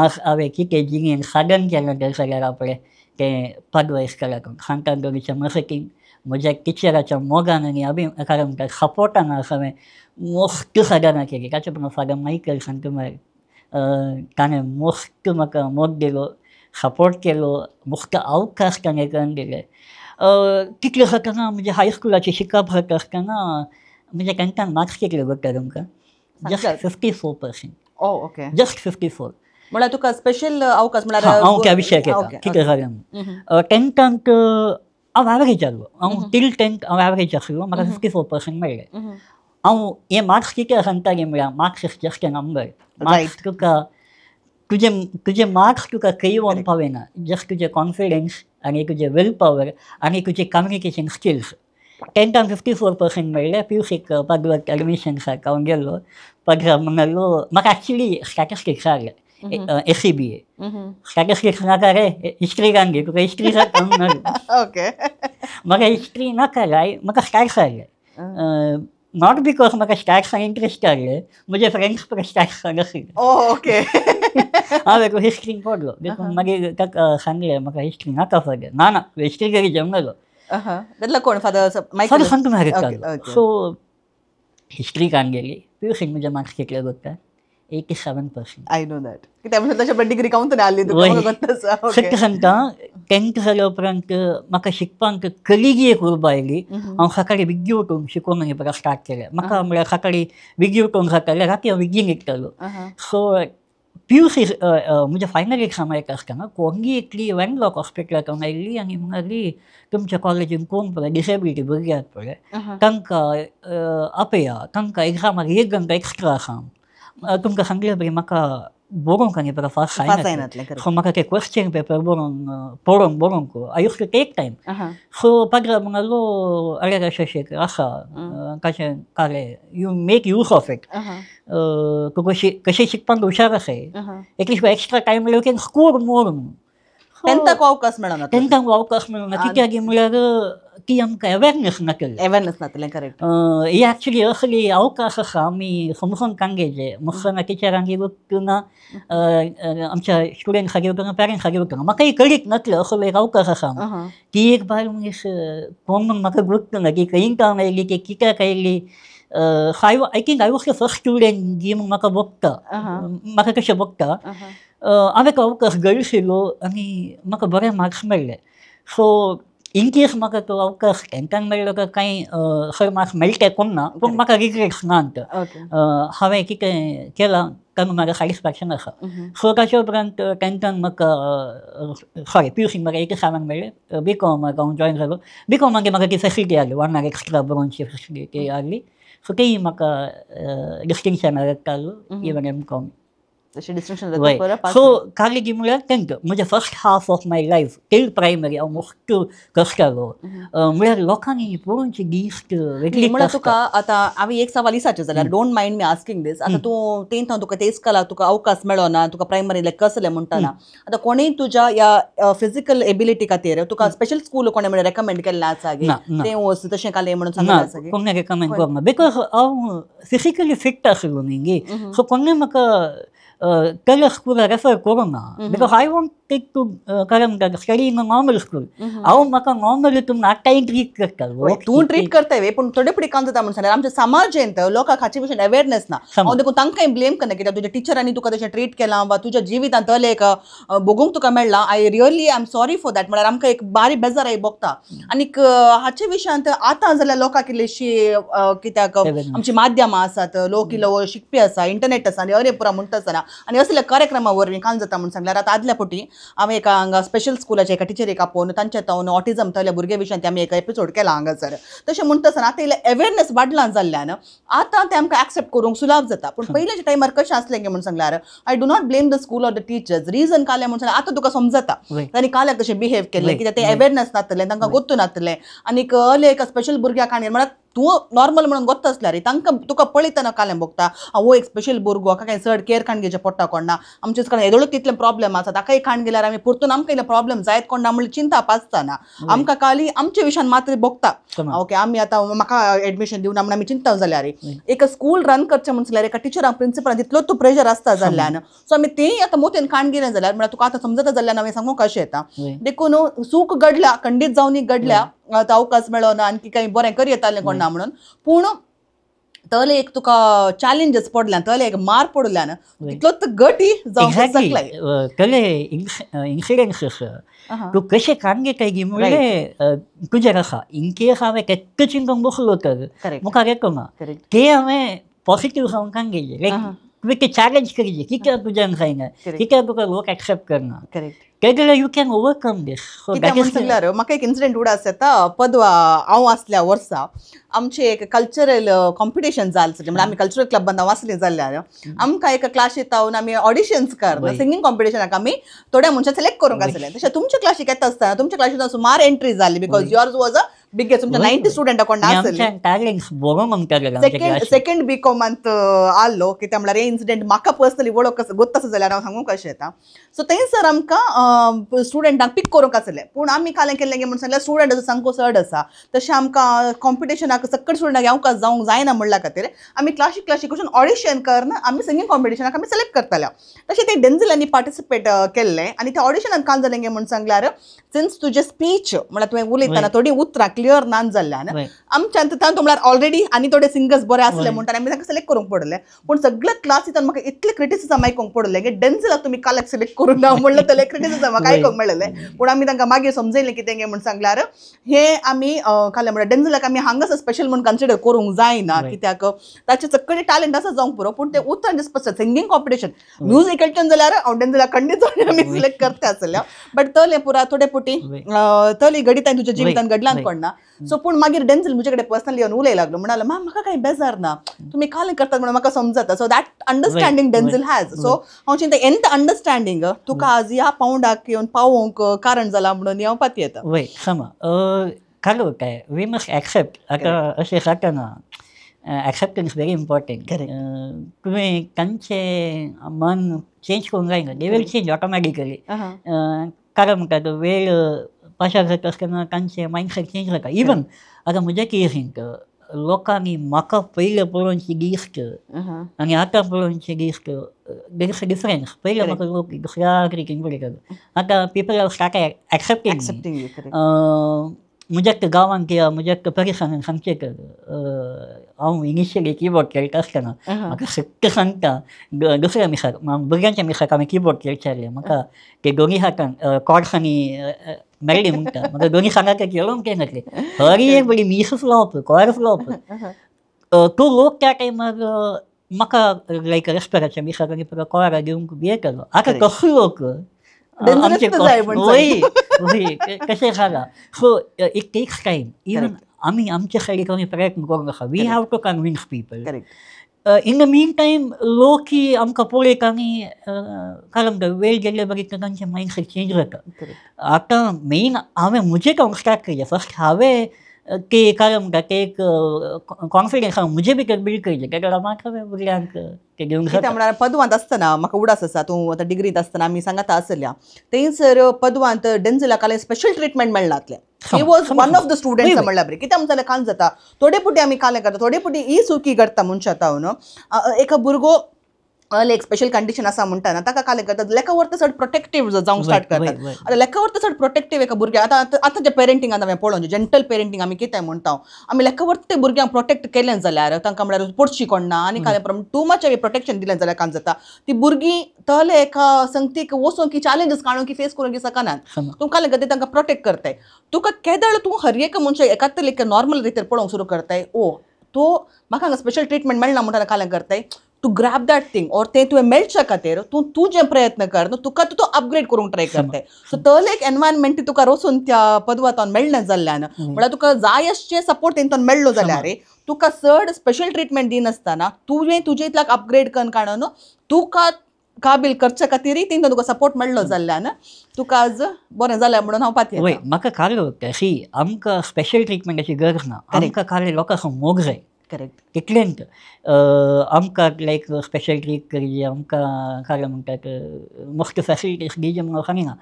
आज हांवें कितें जिणेन साधन केलें तर जाल्यार आपलें तें पादवा इस्कालाक सांगता दोनीच्या मसतीन म्हज्या टिचराच्या मोगान आनी कारण म्हणटा सपोर्टान हांवें मस्त साधनां केलीं ताचे प्रमाण फादर मायकल सांगता म्हळ्यार ताणें मस्त म्हाका मोग दिलो सपोर्ट केलो मस्त अवकाश ताणें करून दिले कितले जातना म्हणजे हायस्कुलाचें शिकप जाता आसतना म्हणजे तांकां मार्क्स कितले पडटा तुमकां जस्ट 54%. Okay just 54. म्हळ्यार तुका स्पेशल अवकाश म्हळ्यार हांव त्या विशयाक येता कितें जालें टेंथांत हांव एवरेज आसलो हांव टील 10th हांव एवरेज आसलो म्हाका 54% मेळ्ळे हांव हे मार्क्स कितें सांगतालें म्हळ्यार marks is just a number marks तुका तुजे मार्क्स तुका खंय व्हरून पावयना जस्ट तुजें कॉन्फिडन्स आनी तुजें विल पावर आनी तुजें कम्युनिकेशन स्किल्स 10th 54% मेळ्ळे PUCक पादवाक एडमिशन्साक हांव गेल्लो पाद्रा म्हणलो म्हाका एक्चुली स्टॅटिस्टिक्स आहले SCBA स्टॅटिस्टिक्स नाका रे हिस्ट्री घे तुका हिस्ट्री जाता ओके म्हाका हिस्ट्री नाका जाय म्हाका स्टॅट्स आहले नॉट बिकॉज म्हाका स्टॅट्सान इंट्रस्ट आहले म्हजे फ्रेंड्स पळय स्टॅट्सान आसले ओके हांवें हिस्ट्रीन पडलो देखून मागीर ताका सांगलें म्हाका हिस्ट्री नाका फर्दर ना हिस्ट्री करी जमलो त्यातला कोण फादर फादर सांगता म्हाका सो हिस्ट्री कान गेली PUCक म्हजे मार्क्स कितले बघता 87%. आय नो दॅट कित्याक तशें डिग्री कावंत आसली सत्य सांगता 10th जाल्या उपरांत म्हाका शिकपाक कलिगी एक उर्बा आयली हांव सकाळीं बेगीन उठून शिकूंक आनी परत स्टार्ट केलें म्हाका म्हळ्यार सकाळीं बेगीन उठूंक जातालें राती हांव बेगीन न्हिदतालो सो PUC म्हणजे फायनल एक्झाम येत आसतना कोणगी एकली वेंगलोक हॉस्पिटलांत आयिल्ली आनी म्हणली तुमच्या कॉलेजीन कोण पळय डिसेबिलिटी भुरगीं आहात पळय तांकां आपया, तांकां एग्जामाक 1 घंटा एक्स्ट्रा आसा तुमकां सांगले बरी म्हाका बरोवंक आनी परत फास्ट जायनातलें सो म्हाका ते क्वेश्चन पेपर बरोवंक I use to take time so पाद्रा म्हणलो अरे राजशेखर आसा कशें काले you make use of it तूं कशें शिकपाक हुशार आसाय एटलीस्ट एक्स्ट्रा टायम मेळ्ळो की स्कोर मोर तेंताक अवकाश मेळना तेंकां अवकाश मेळना कित्याक म्हळ्यार की आमकां अवेरनेस नातलें करेक्ट ही एक्चुली असली अवकाश आसा आमी समजून सांगेचे मुखार टिचरांक ना आमच्या स्टुडंट्सांक ना पेरंट्सांक ना म्हाका कळीत नासलें असलो एक अवकाश आसा ती एक बायल मनीस पळोवन म्हाका गुर्त ना की खंय काम आयली की कित्याक आयली I think I was the first student जी म्हाका बघता म्हाका कशें बघता हांवें अवकाश गळशिल्लो आनी म्हाका बरे मार्क्स मेळ्ळे सो इन केस म्हाका तो अवकाश हांकां मेळ्ळो काय कांय खंय मार्क्स मेळटे कोण ना पूण म्हाका रिग्रेट्स नात हांवें कितें केलां तातूंत म्हाका सॅटिस्फॅक्शन आसा सो ताचे उपरांत टेंथान म्हाका सॉरी PUCीक म्हाका 1 मेळ्ळें BCom हांव जॉयन जालो BCoमाक म्हाका ती फॅसिलिटी आहली 1 hour एक्स्ट्रा बरोवनची फॅसिलिटी आहली सो तेय म्हाका डिस्टिंक्शन काडलो इवन MCom तशें डिस्टिंक्शन सो कॉलेजी म्हळ्यार तेंकां म्हणजे first half of my life till primary हांव मोस्ट कश्टालो म्हळ्यार लोकांनी पळोवनची गिश्ट वेगळी म्हळ्यार तुका आतां हांवें एक सवाल विचारचें जाल्यार डोंट मायंड मी आस्किंग दीस आतां तूं टेंथान तुका ते इस्कला तुका अवकाश मेळ्ळो ना तुका प्रायमरी लायक कसलें म्हणटाना आतां कोणेय तुज्या ह्या फिजिकल एबिलिटी खातीर तुका स्पेशल स्कूल कोणें म्हणजे रेकमेंड केल्लें आसा तें वच तशें काले म्हणून सांगलें आसा कोणें रेकमेंड करना बिकॉज हांव फिजिकली फिट आशिल्लो न्ही गे सो कोणें म्हाका त्याला स्कूला रेफर करूंक ना because I want take to कारण study in a normal school हांव म्हाका नॉर्मल हितून आतांय ट्रीट करता तूं ट्रीट करताय पूण थोडे फुडें काम जाता म्हणून सांगल्यार आमच्या समाजांत लोकांक हाचे विशीं अवेरनेस ना हांव देखून तांकांय ब्लेम करना कित्याक तुज्या टिचरांनी तुका तशें ट्रीट केलां वा तुज्या जिवितांत तले एक बघूंक तुका मेळ्ळां I really I am sorry for that म्हळ्यार आमकां एक बारी बेजार भोगता आनीक हाचे विशयांत आतां जाल्यार लोकांक इल्लीशी कित्याक आमची माध्यमां आसात लोक इल्लो शिकपी आसा इंटरनेट आसा आनी अरे पुरा म्हणटा आसतना आनी असल्या कार्यक्रमा वरवीं काम जाता म्हणून सांगल्यार आतां आदल्या फावटी हांवें एका हांगा स्पेशल स्कुलाच्या एका टिचरीक आपोवन तांच्या तावन ऑटिझम तल्या भुरग्या विशयांत आमी एक एपिसोड केला हांगासर तशें म्हणटा आसतना आतां इल्लें अवेरनेस वाडलां जाल्ल्यान आतां तें आमकां एक्सेप्ट करूंक सुलाभ जाता पूण पयलींच्या टायमार कशें आसलें गे म्हणून सांगल्यार I do not blame the school or the teachers reason कालें म्हणून सांगल्यार आतां तुका समजता तांणी काल्याक कशें बिहेव केल्लें कित्याक तें अवेरनेस नासलें तांकां गोत्तू नासलें आनीक एका स्पेशल भुरग्याक आनी म्हळ्यार तूं नॉर्मल म्हणून गोत्ता आसल्यार तांकां तुका पळयतना कालें भोगता हो एक स्पेशल भुरगो हाका कांय चड केअर खाणगेचें पडटा कोणा आमचेच कडेन येदोळूच तितले प्रॉब्लेम आसा ताकाय खाण गेल्यार आमी परतून आमकां इल्ले प्रॉब्लेम जायत कोणा म्हणल्यार चिंता पासतना आमकां काली आमच्या विशयान मात्र भोगता ओके आमी आतां म्हाका एडमिशन दिवना म्हणून आमी चिंता जाल्यार एक स्कूल रन करचें म्हणून जाल्यार एका टिचराक प्रिंसिपलान तितलोच तो प्रेशर आसता जाल्ल्यान सो आमी तेंय आतां मोतेन खाण गेलें जाल्यार म्हळ्यार तुका आतां समजता जाल्ल्यान हांवें सांगूंक कशें येता देखून सूख घडल्या खंडीत जावनी घडल्या आतां अवकाश मेळ्ळो ना आनी काही बरें करी येतालें कोणा म्हणून पूण तले एक तुका चॅलेंजेस पडल्यान तले एक मार पडल्यान तितलोच गटी जावंक शकलाय तले इन्सिडेंट्स आसा तूं कशें काण घेताय गी म्हणल्यार तुजेर आसा इन केस हांवें केत्त चिंतूंक बसलो तर मुखार येतो ना ते हांवें पॉझिटीव जावन काण घेतले लायक तुवें ते चॅलेंज करिजे कित्याक तुज्यान जायना कित्याक तुका लोक एक्सेप्ट करना तेन्ना यू कॅन ओवरकम दीस म्हणल्यार म्हाका एक इन्सिडेंट उडास येता पदवा हांव आसल्या वर्सा आमचे एक कल्चरल कॉम्पिटिशन जालें म्हणजे आमी कल्चरल क्लबान हांव आसलें जाल्यार आमकां एका क्लासीक येवन आमी ऑडिशन्स करना सिंगींग कॉम्पिटिशनाक आमी थोड्या मनशां सिलेक्ट करूंक आसलें तशें तुमच्या क्लासीक येता आसतना तुमच्या क्लासीन सुमार एंट्री जाली because yours was a biggest तुमच्या 90 स्टुडंटा कोण सेकंड BCoमांत आल्लो कित्याक म्हळ्यार हे इन्सिडेंट म्हाका पर्सनली वळख गोत्ता आसा जाल्यार हांव सांगूंक कशें येता सो थंयसर आमकां स्टुडंटांक पिक करूंक आसलें पूण आमी कालें केल्लें गे म्हणून सांगल्यार स्टुडंट सांगू चड आसा तशें आमकां कॉम्पिटिशनाक सकट स्टुडंटाक येवंक जावंक जायना म्हणल्या खातीर आमी क्लासीक वचून ऑडिशन करना आमी सिंगींग कॉम्पिटिशनाक आमी सिलेक्ट करताले तशें ते डेन्झिलांनी पार्टिसिपेट केल्लें आनी त्या ऑडिशनाक काल जालें गे म्हणून सांगल्यार सिन्स तुजें स्पीच म्हळ्यार तुवें उलयतना थोडी उतरां क्लियर नान जाल्ल्यान Right. आमच्यान थंय म्हळ्यार ऑलरेडी आनी थोडे सिंगर्स बरे आसले म्हणटा आमी तांकां सिलेक्ट करूंक पडले पूण सगळ्या क्लासींतल्यान म्हाका इतले क्रिटिसिजम आयकूंक पडले की डेन्झलाक तुमी काल्याक सिलेक्ट करूं ना म्हणलं तले क्रिटिसिजम म्हाका आयकूंक मेळलेले पूण आमी तांकां मागीर समजयलें कितें गे म्हण सांगल्यार हे आमी काल्या म्हळ्यार डेन्झलाक आमी हांगासर स्पेशल म्हूण कन्सिडर करूंक जायना कित्याक ताचे चक्कडी टॅलंट आसा जावंक पुरो पूण ते उतर दिसपाचें सिंगींग कॉम्पिटिशन म्युजिकलच्यान जाल्यार हांव डेन्झलाक खंडीत आमी सिलेक्ट करता आसल्या बट तले पुरा थोडे पुटी तली घडीत तुज्या जिवितान घडल्यान पडना सो पूण मागीर डेन्झल म्हजे कडेन पर्सनली येवन उलय लागलो म्हणालो मॅम म्हाका काही बेजार ना तुमी कालें करतात म्हणून म्हाका समजता so that understanding Denzel has so हांव चिंता एंत अंडरस्टँडींग तुका आज ह्या पावंडाक येवन पावोवंक कारण जाला म्हणून हांव पाती येता वय समा कालो काय वी मस्ट ॲक्सेप्ट आता अशें जाता ना ॲक्सेप्टन्स व्हेरी इम्पॉर्टंट तुवें तांचें मन चेंज करूंक जायना दे वील चेंज ऑटोमॅटिकली कारण म्हणटा वेळ पाशाक जाता आसतना तांचें मायंडसेट चेंज जाता इवन आतां म्हज्या केसींत लोकांनी म्हाका पयलें पळोवनची दिश्ट आनी आतां पळोवनची दिश्ट देर इज अ डिफरन्स पयलें म्हाका लोक दुसऱ्या तरेकेन पळयतालो आतां पीपल आर स्टार्ट एक्सेप्टींग म्हज्याक गांवांत किंवा म्हज्याक परिसरांत सांगचें तर हांव इनिशियली कीबोर्ड खेळटा आसतना म्हाका सट्ट सांगता दुसऱ्या मिसाक भुरग्यांच्या मिसाक हांवें कीबोर्ड खेळचारलें म्हाका ते दोनी हातान कॉर्ड्सांनी मेळ्ळी म्हणटा म्हाका दोनी सांगात खेळोंक तें नासलें हर एक बरी मिसूच लावप कॉर्ड्स लावप तो लोक त्या टायमार म्हाका लायक रेस्पेराच्या मिसाक आनी पुरो कॉर्डां दिवंक भियेतालो आतां तसलो लोक आमचे वय कशें जाला so it takes time even आमी आमचे सायडीक आमी प्रयत्न करूंक आसा we have to convince people in the mean time लोक ही आमकां पळयत आनी कारण वेळ गेल्ले बरीक तांचें मायंडसेट चेंज जाता आतां मेन हांवें म्हजें काम स्टार्ट केलें फस्ट हांवें ते काय म्हणटा ते एक कॉन्फिडन्स हांव म्हजे भितर बिल्ड केलें त्या टायमार हांवें भुरग्यांक ते घेवंक कित्याक म्हळ्यार पदवांत आसतना म्हाका उडास आसा तूं आतां डिग्रीत आसतना आमी सांगाता आसल्या थंयसर पदवांत डेन्झलाक जाल्यार स्पेशल ट्रिटमेंट मेळनातलें he was one of the students म्हणल्यार बरें कित्याक जाल्यार काल जाता थोडे पुटी आमी कालें करता थोडे पुटी ही चुकी करता मनशां न्हू एक भुरगो एक स्पेशल कंडिशन आसा म्हणटाना ताका कालें करतात लेका व्हरता चड प्रोटेक्टीव जावंक स्टार्ट करतात आतां लेका व्हरता चड प्रोटेक्टीव एका भुरग्याक आतां जे पेरेंटिंगान हांवें पळोवन जेंटल पेरेंटींग आमी कितें म्हणटा आमी लेका व्हरता ते भुरग्यांक प्रोटेक्ट केलें जाल्यार तांकां म्हळ्यार पोटशी कोणना आनी कालें टू मच प्रोटेक्शन दिलें जाल्यार कांय जाता ती भुरगीं तले एका संगतीक वचून की चॅलेंजीस काडून की फेस करूंक सकनात तूं कालें करता तांकां प्रोटेक्ट करताय तुका केदळ तूं हर एक मनशाक एकाच नॉर्मल रितीर पळोवंक सुरू करताय तो म्हाका हांगा स्पेशल ट्रिटमेंट मेळना म्हणटा कालें करताय टू ग्रॅब दॅट थिंग और ते तुवें मेळच्या खातीर तूं तुजें प्रयत्न कर न्हू तुका तूं अपग्रेड करूंक ट्राय करताय सो तले एक एनवायरमेंट तुका वचून त्या पदवातान मेळ्ळें जाल्ल्यान म्हळ्यार तुका जाय आसचें सपोर्ट तेंतून मेळ्ळो जाल्यार तुका चड स्पेशल ट्रिटमेंट दिनासतना तुवें तुजे इतल्याक अपग्रेड करून काडून तुका काबील करच्या खातीर तेंतून तुका सपोर्ट मेळ्ळो जाल्ल्यान तुका आज बरें जालें म्हणून हांव पाती वय म्हाका कालो सी आमकां स्पेशल ट्रिटमेंटाची गरज ना आमकां काले लोकांक मोग जाय करेक्ट तितलेंच आमकां लायक स्पेशल ट्रीट करची आमकां काले म्हणटात मस्त फॅसिलिटीज दिवचे म्हणून सांगिना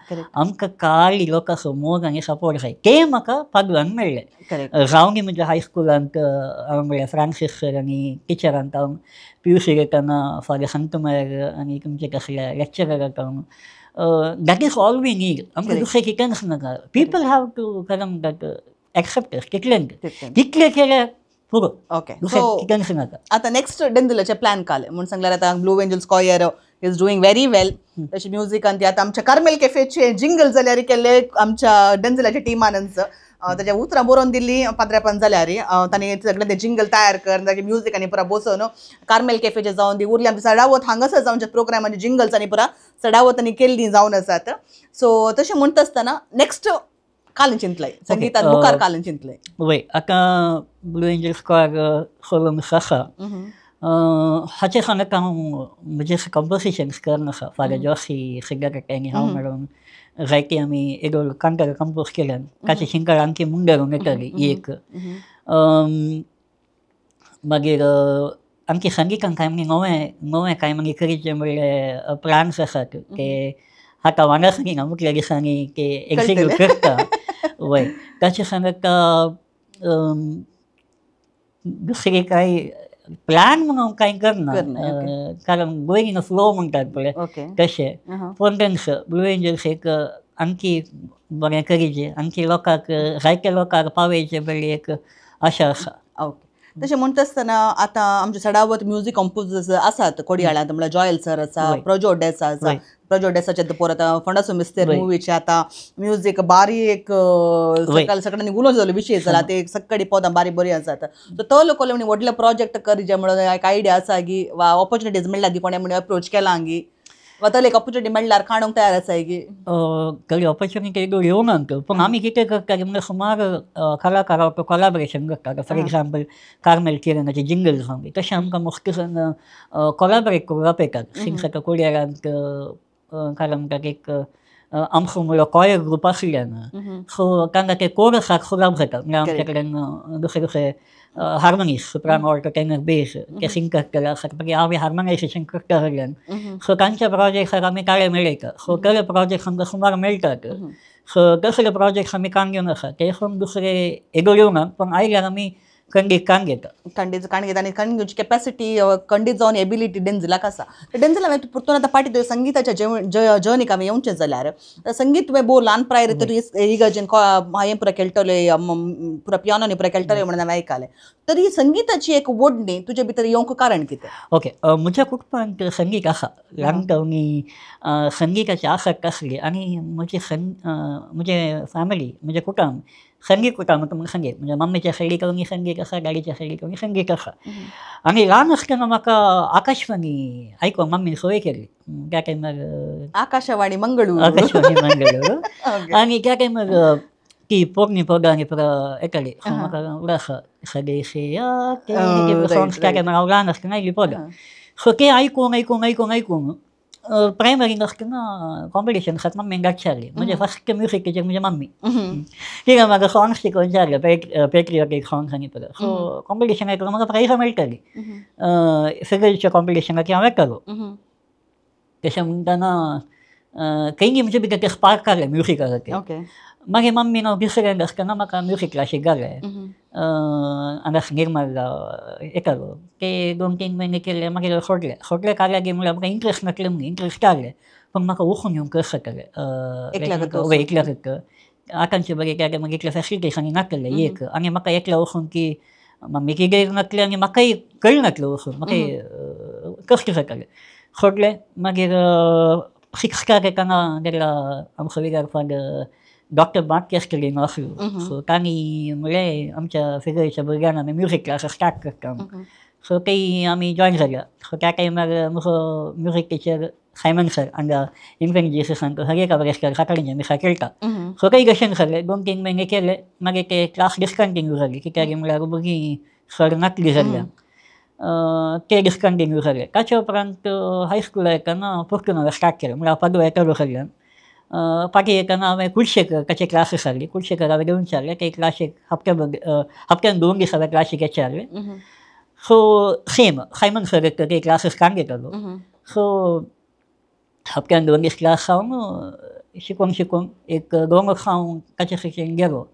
आमकां काळी लोकांक मोग आनी सपोर्ट जाय ते म्हाका पागलान मेळ्ळे जावं म्हणजे हायस्कुलांत हांव म्हळ्यार फ्रांसीस सर आनी टिचरांक हांव PUC घेतना फाल्यां सांगता म्हळ्यार आनी तुमचे कसल्या लेक्चराक हांव that is all we need आमकां दुसरें कितेंच नाका पीपल हॅव टू काले म्हणटात एक्सेप्ट तितलेंच तितलें केल्यार पुरो ओके कितेंच नाका आतां नेक्स्ट डेन्झलाचे प्लॅन काले म्हूण सांगल्यार आतां Blue Angels choir is doing very well तशें म्युजिकान ती आतां आमच्या कार्मेल कॅफेचे जिंगल जाल्यार केल्ले आमच्या डेन्झलाच्या टिमानच ताच्या उतरां बरोवन दिल्ली पाद्रेपण जाल्यार तांणी सगळें तें जिंगल तयार कर ताचे म्युजीक आनी पुरा बसोवन कार्मेल कॅफेचे जावन ती उरली आमची सडावत हांगासर जावंचे प्रोग्रामांची जिंगल्स आनी पुरा सडावत आनी केल्लीं जावन आसात सो तशें म्हणटा आसतना नेक्स्ट कालें चिंतलय संगीतान मुखार कालें चिंतलय वय आतां Blue Angels choir solo miss आसा हाचे सांगत हांव म्हजे कंपोजिशन्स करनासा फाल्यां जोशी सिगारेट आनी हांव मेळून जायती आमी एडोल कांतार कंपोज केल्यान ताची शिंकर आमची मुंडरून येताली एक मागीर आमची संगीतान कांय म्हणजे नवें कांय मागीर करचें म्हणल्यार प्लान्स आसात ते हाका वांगडा सांगिना मुटल्या दिसांनी ते एक्झिक्यूट करता वय ताचे सांगत दुसरी कांय प्लॅन म्हणून कांय करना कारण गोईंग इन अ फ्लो म्हणटात पळय तशें पूण तेंच ब्लू एंजल्स एक आणखी बरें करीचें आणखी लोकांक जायत्या लोकांक पावयचें बरी एक आशा आसा. ओके. तशें म्हणटा आसतना आतां आमच्या सडावत म्युझिक कंपोजर्स आसात कोडयाळ्यांत, म्हणल्यार जॉयल सर आसा, प्रज्वल डेसा आसा. प्रज्वल डेसाचे परत फणस मिस्तेर मुवीचे आतां म्युझिक बारीक सगळ्यांनी उलोवंक जालो विशय जाला ते सगळी पदां बारीक बरी आसात. सो तो लोक म्हणजे व्हडले प्रोजेक्ट करीचे म्हणून एक आयडिया आसा की वा ऑपॉर्च्युनिटीज मेळ्ळ्या ती कोणें म्हणजे अप्रोच केला की वा तले एक ऑपॉर्च्युनिटी मेळ्ळ्यार काडूंक तयार आसा की थोडी ऑपॉर्च्युनिटी येवंक पूण आमी कितें करता की म्हणजे सुमार कलाकाराक कोलाबरेशन करता. फॉर एग्जाम्पल कार्मेल किरणाचे जिंगल सॉंग तशें आमकां मुख्य कोलाबरेट करून आपयतात. सिंगसाका कोडयाळ्यांत कारण म्हणटात एक आमचो म्हणलो कॉयर ग्रूप आसल्यान सो तांकां ते कोरसाक सुलाभ जाता. म्हणजे आमचे कडेन दुसरे दुसरे हार्मोनिस्ट सुप्रान ऑल्टो टेनर बेस ते सिंग करतले आसात. मागीर हांव हार्मोनायझेशन करता कडल्यान सो तांच्या प्रोजेक्ट्साक आमी ताळे मेळयता. सो तले प्रोजेक्ट्स आमकां सुमार मेळटात. सो तसले प्रोजेक्ट्स आमी कान घेवन आसात. ते सोडून दुसरे एगो येवंक पण आयल्यार आमी खंडीत कान घेता. खंडीत कान घेता आनी कान घेवची कॅपॅसिटी खंडीत जावन एबिलिटी डेंजलाक आसा. डेंजला परतून आतां पाटी संगीताच्या जर्नीक आमी येवचें जाल्यार संगीत तुवें भोव ल्हान प्रायर तरी इगर्जेन हांवें पुरो खेळटले पुरो पियानोनी पुरो खेळटले म्हणून हांवें आयकलें. तरी संगीताची एक ओडणी तुजे भितर येवंक कारण कितें? ओके. म्हज्या कुटुंबांत संगीत आसा. ल्हानपणी संगीताची आसक्त आसली आनी म्हजे फॅमिली म्हजें कुटुंब संगीत कुटुंब तुमकां संगीत म्हणजे मम्मीच्या सायडीक संगीत आसा, डॅडीच्या सायडीक संगीत आसा. आनी ल्हान आसतना म्हाका आकाशवाणी आयकूंक मम्मीन संवय केली. त्या टायमार आकाशवाणी मंगळूर आनी त्या टायमार ती पोरणी पदांनी येताली. म्हाका उडासा सदेशया सॉंग्स त्या टायमार हांव ल्हान आसतना आयली पदां. सो ते आयकूंक प्रायमरीन आसतना कॉम्पिटिशन आसात मम्मीन धाडचारली. म्हणजे फस्ट म्युजीक टिचर म्हणजे मम्मी. तिणें म्हाका सॉंग्स शिकोवन विचारले पेट्रियोटीक सॉंग्स आनी पळय. सो कॉम्पिटिशनाक म्हाका प्रायजां मेळटाली. फिगर्सच्या कॉम्पिटिशनाक हांव येतालो. तशें म्हणटना खंयनी म्हणजे भितर ते स्पार्क काडले म्युजिका खातीर. मागीर मम्मीन हांव तिसऱ्यांक आसतना म्हाका म्युजीक क्लासीक घालें. हांगा निर्मला येतालो. ते 2-3 म्हयने केले मागीर सोडले काल्यागेर म्हणल्यार म्हाका इंट्रस्ट नासलें म्हणून इंट्रस्ट हाडलें. पूण म्हाका वचून येवंक कस जातालें एकल्या करता. आतांचे बरें त्या मागीर इतले फॅसिलिटीसांनी नासले एक आनी म्हाका एकल्या वचून की मम्मी कितें नासलें आनी म्हाकाय कळनासलें वचून म्हाका कश्ट जातालें. सोडलें मागीर 6th येताना गेला आमचो विद्यार्थी डॉक्टर मार्केस्टरीन आसलो. सो तांणी म्हणलें आमच्या फिगर्सच्या भुरग्यांक आमी म्युजीक क्लास स्टार्ट करता. सो तें आमी जॉयन जाल्या. सो त्या टायमार म्हजो म्युजीक टिचर सायमन सर हांगा इन्फंट जीससांत हरे काब्रेस्कार साखळींच्या मिसा खेळटा. सो तें घशेन जालें 2-3 म्हयने केले. मागीर ते क्लास डिस्कंटिन्यू जाली कित्याक म्हणल्यार भुरगीं सर नासलीं जाल्ल्यान ते डिस्कंटिन्यू जाले. ताच्या उपरांत हायस्कुला येताना पोर्तुगाल स्टार्ट केलें म्हणल्यार पदवे येतालो कडल्यान. फाटीं येताना हांवें कुडशेकराचे क्लासीस हाडली. कुडशेकर हांवें घेवन विचारलें ते क्लासीक हप्त्यान 2 दीस हांवें क्लासीक विचारले. सो सेम सायमन सर ते क्लासीस कान घेतालो. सो हप्त्यान 2 दीस क्लास जावन शिकून एक 2 वर्सां हांव ताचे शिक्षण गेलो.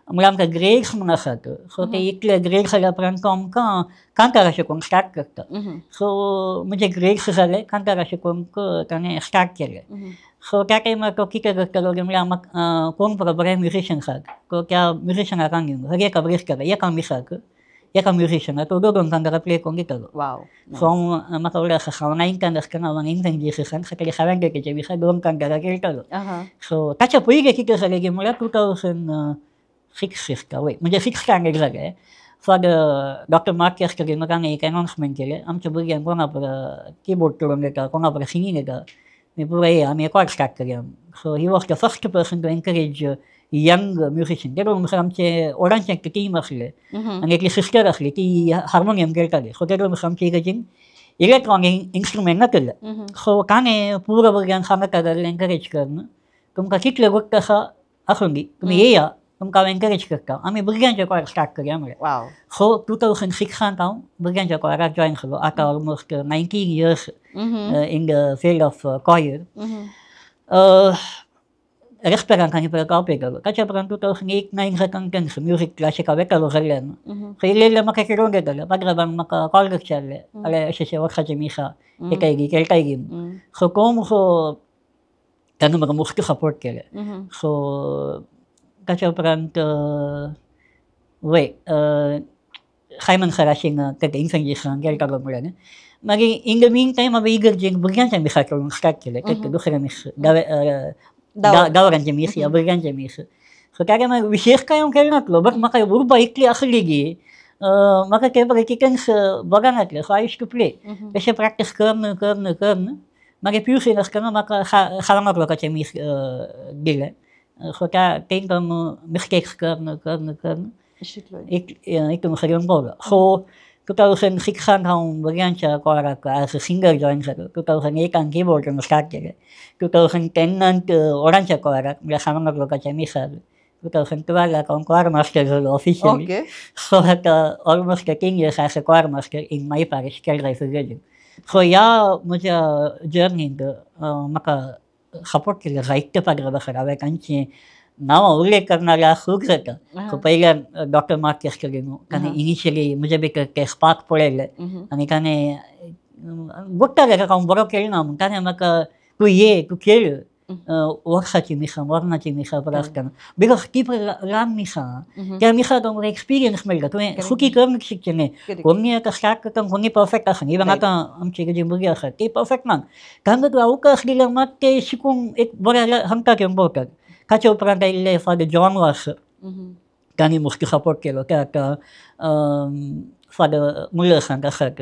म्हणल्यार आमकां ग्रेड्स म्हूण आसात. सो ते इतले ग्रेड्स जाल्या उपरांत तो आमकां कांतारा शिकोवंक स्टार्ट करता. सो म्हणजे ग्रेड्स जाले कांतारा शिकोवंक ताणें स्टार्ट केलें. सो त्या टायमार तो कितें करतालो म्हणल्यार म्हाका कोण बरे म्युजिशियन्स आसात तो त्या म्युजिशियनाक घेवन हरे काब्रेस्कार एका मिसाक एका म्युजिशियनाक तो दोन कांतारा प्ले करून दितालो. सो म्हाका व्हडलें आसा हांव 9th आसतना हांव इन्फंट जीससांत सकाळी 7:30च्या दिसा 2 कांतारा खेळटालो. सो ताच्या पयलीं कितें जालें की म्हणल्यार 2006 वय म्हणजे 6th स्टँडर्ड जालें. डॉक्टर मार्केस्टरीन म्हाका हांगा एक अनाउन्समेंट केलें आमच्या भुरग्यांक कोणा बरो कीबोर्ड तोडूंक येता कोणा बरो सिंगींग येता पुरो ये आमी एकॉर्ड स्टार्ट करया. So he was the first person to encourage young musician. ते म्हणून आमचे ओडांचे एक टीम आसले आनी एकली सिस्टर आसली ती हार्मोनियम खेळटाली. सो ते आमचे इगर्जेन इलेक्ट्रॉनीक इन्स्ट्रुमेंट नासले. सो ताणें पुरो भुरग्यांक सांगता जाल्यार एनकरेज करना तुमकां कितले गोश्ट आसा आसूं दी तुमी येया तुमकां हांव एनकरेज करता आमी भुरग्यांचे कॉयर स्टार्ट करया म्हळ्यार. सो 2006 हांव भुरग्यांच्या कॉयराक जॉयन जालो. आतां almost 19 years in the field of choir. रेस्पेरांक आनी परत हांव पेयतालो. ताच्या उपरांत 2008-9 सेकंड म्युजीक क्लासीक हांव येतालो कडल्यान. सो इल्लें म्हाका खेळोंक येतालें. पात्रांक म्हाका कॉल करचारलें जाल्यार अशें वर्साचे मिसा येताय गी खेळटाय गी. सो कोण असो ताणें म्हाका मोस्ट सपोर्ट केलें. सो ताच्या उपरांत वय सायमन सराशीन तेका इंग्लिशान गेळटालो म्हणून मागीर इन द मीन टायम हांवें इगर्जेक भुरग्यांच्या मिसा करून स्टार्ट केलें. तेका दुसरे मिस गांवरांचे मिस या भुरग्यांचे मिस. सो त्या टायमार विशेश कांय हांव केलो नासलो, बट म्हाका उर्बा इतली आसली की म्हाका ते बरें किटन्स बघा नासले. So I used to play. तशें प्रॅक्टीस करन मागीर PUCन आसतना म्हाका साळंगाक लोकांचे मीस दिले. सो तेंकां मिस्टेक्स करन हितून असो घेवन पावलो. सो 2006 हांव भुरग्यांच्या Korak as a singer join जालो. 2008 किबोर्डान स्टार्ट केलें. 2010 ओडांच्या कोराक म्हळ्यार साळंगाक लोकांच्या मिसार. 2012 हांव कोर मास्टर जालो ऑफिशियली. सो आतां almost 10 years as a choir master in my parish केळझर विलेजीन. सो ह्या म्हज्या जर्नींत म्हाका सपोर्ट केले जायते पाद्रबासर. हांवें तांचें नांवां उल्लेख करनाल्यार खूब जाता. सो पयल्यार डॉक्टर मार्क केस्टलिनो ताणें इनिशियली म्हजे भितर ते स्पार्क पळयले आनी ताणें बगताले ताका हांव बरो खेळना म्हूण. ताणें म्हाका तूं ये तूं खेळ वर्साची मिसां मरणाची मिसां पळय आसतना. बिकॉज ती पळय ल्हान मिसां त्या मिसां तुमकां एक्सपिरियन्स मेळटा. तुवें सुखी करूंक शिकचें न्ही. कोणी आतां स्टार्ट करतना कोणी परफेक्ट आसना. इवन आतां आमची जी भुरगीं आसात ती परफेक्ट ना. तांकां तूं अवकाश दिल्यार मात ते शिकूंक एक बऱ्या हंताक येवन पावतात. ताचे उपरांत आयिल्ले फादर जॉन वास तांणी मोस्ट सपोर्ट केलो. ते आतां फादर मुल्लरसांत आसात.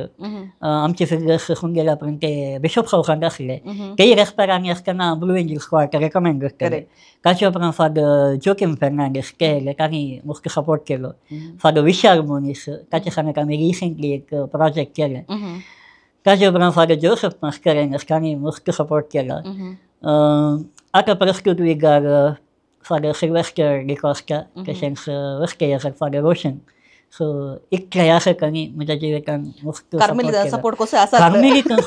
आमचे फिगर्स खंय गेल्या उपरांत ते बिशॉप हावसांत आसले. तेय रेस्पेरांनी आसतना ब्लू एंजल्स क्वार्टर रेकमेंड करताले. ताचे उपरांत फादर जोकिम फेर्नांडीस ते आयले. तांणी मोस्ट सपोर्ट केलो. फादर विशाल मोनीस ताचे सांगत आमी रिसंटली एक प्रोजेक्ट केलें. ताचे उपरांत फादर जोसेफ मास्करेनस तांणी मोस्ट सपोर्ट केलो. आतां प्रस्तूत विगार फादर सिल्वेस्टर डिकॉस्टा तशेंच वस्ते आसात फादर रोशन. सो इतले आसात आनी म्हज्या जिवितान मोस्ट सपोर्ट कसो आसा. कार्मेलीतान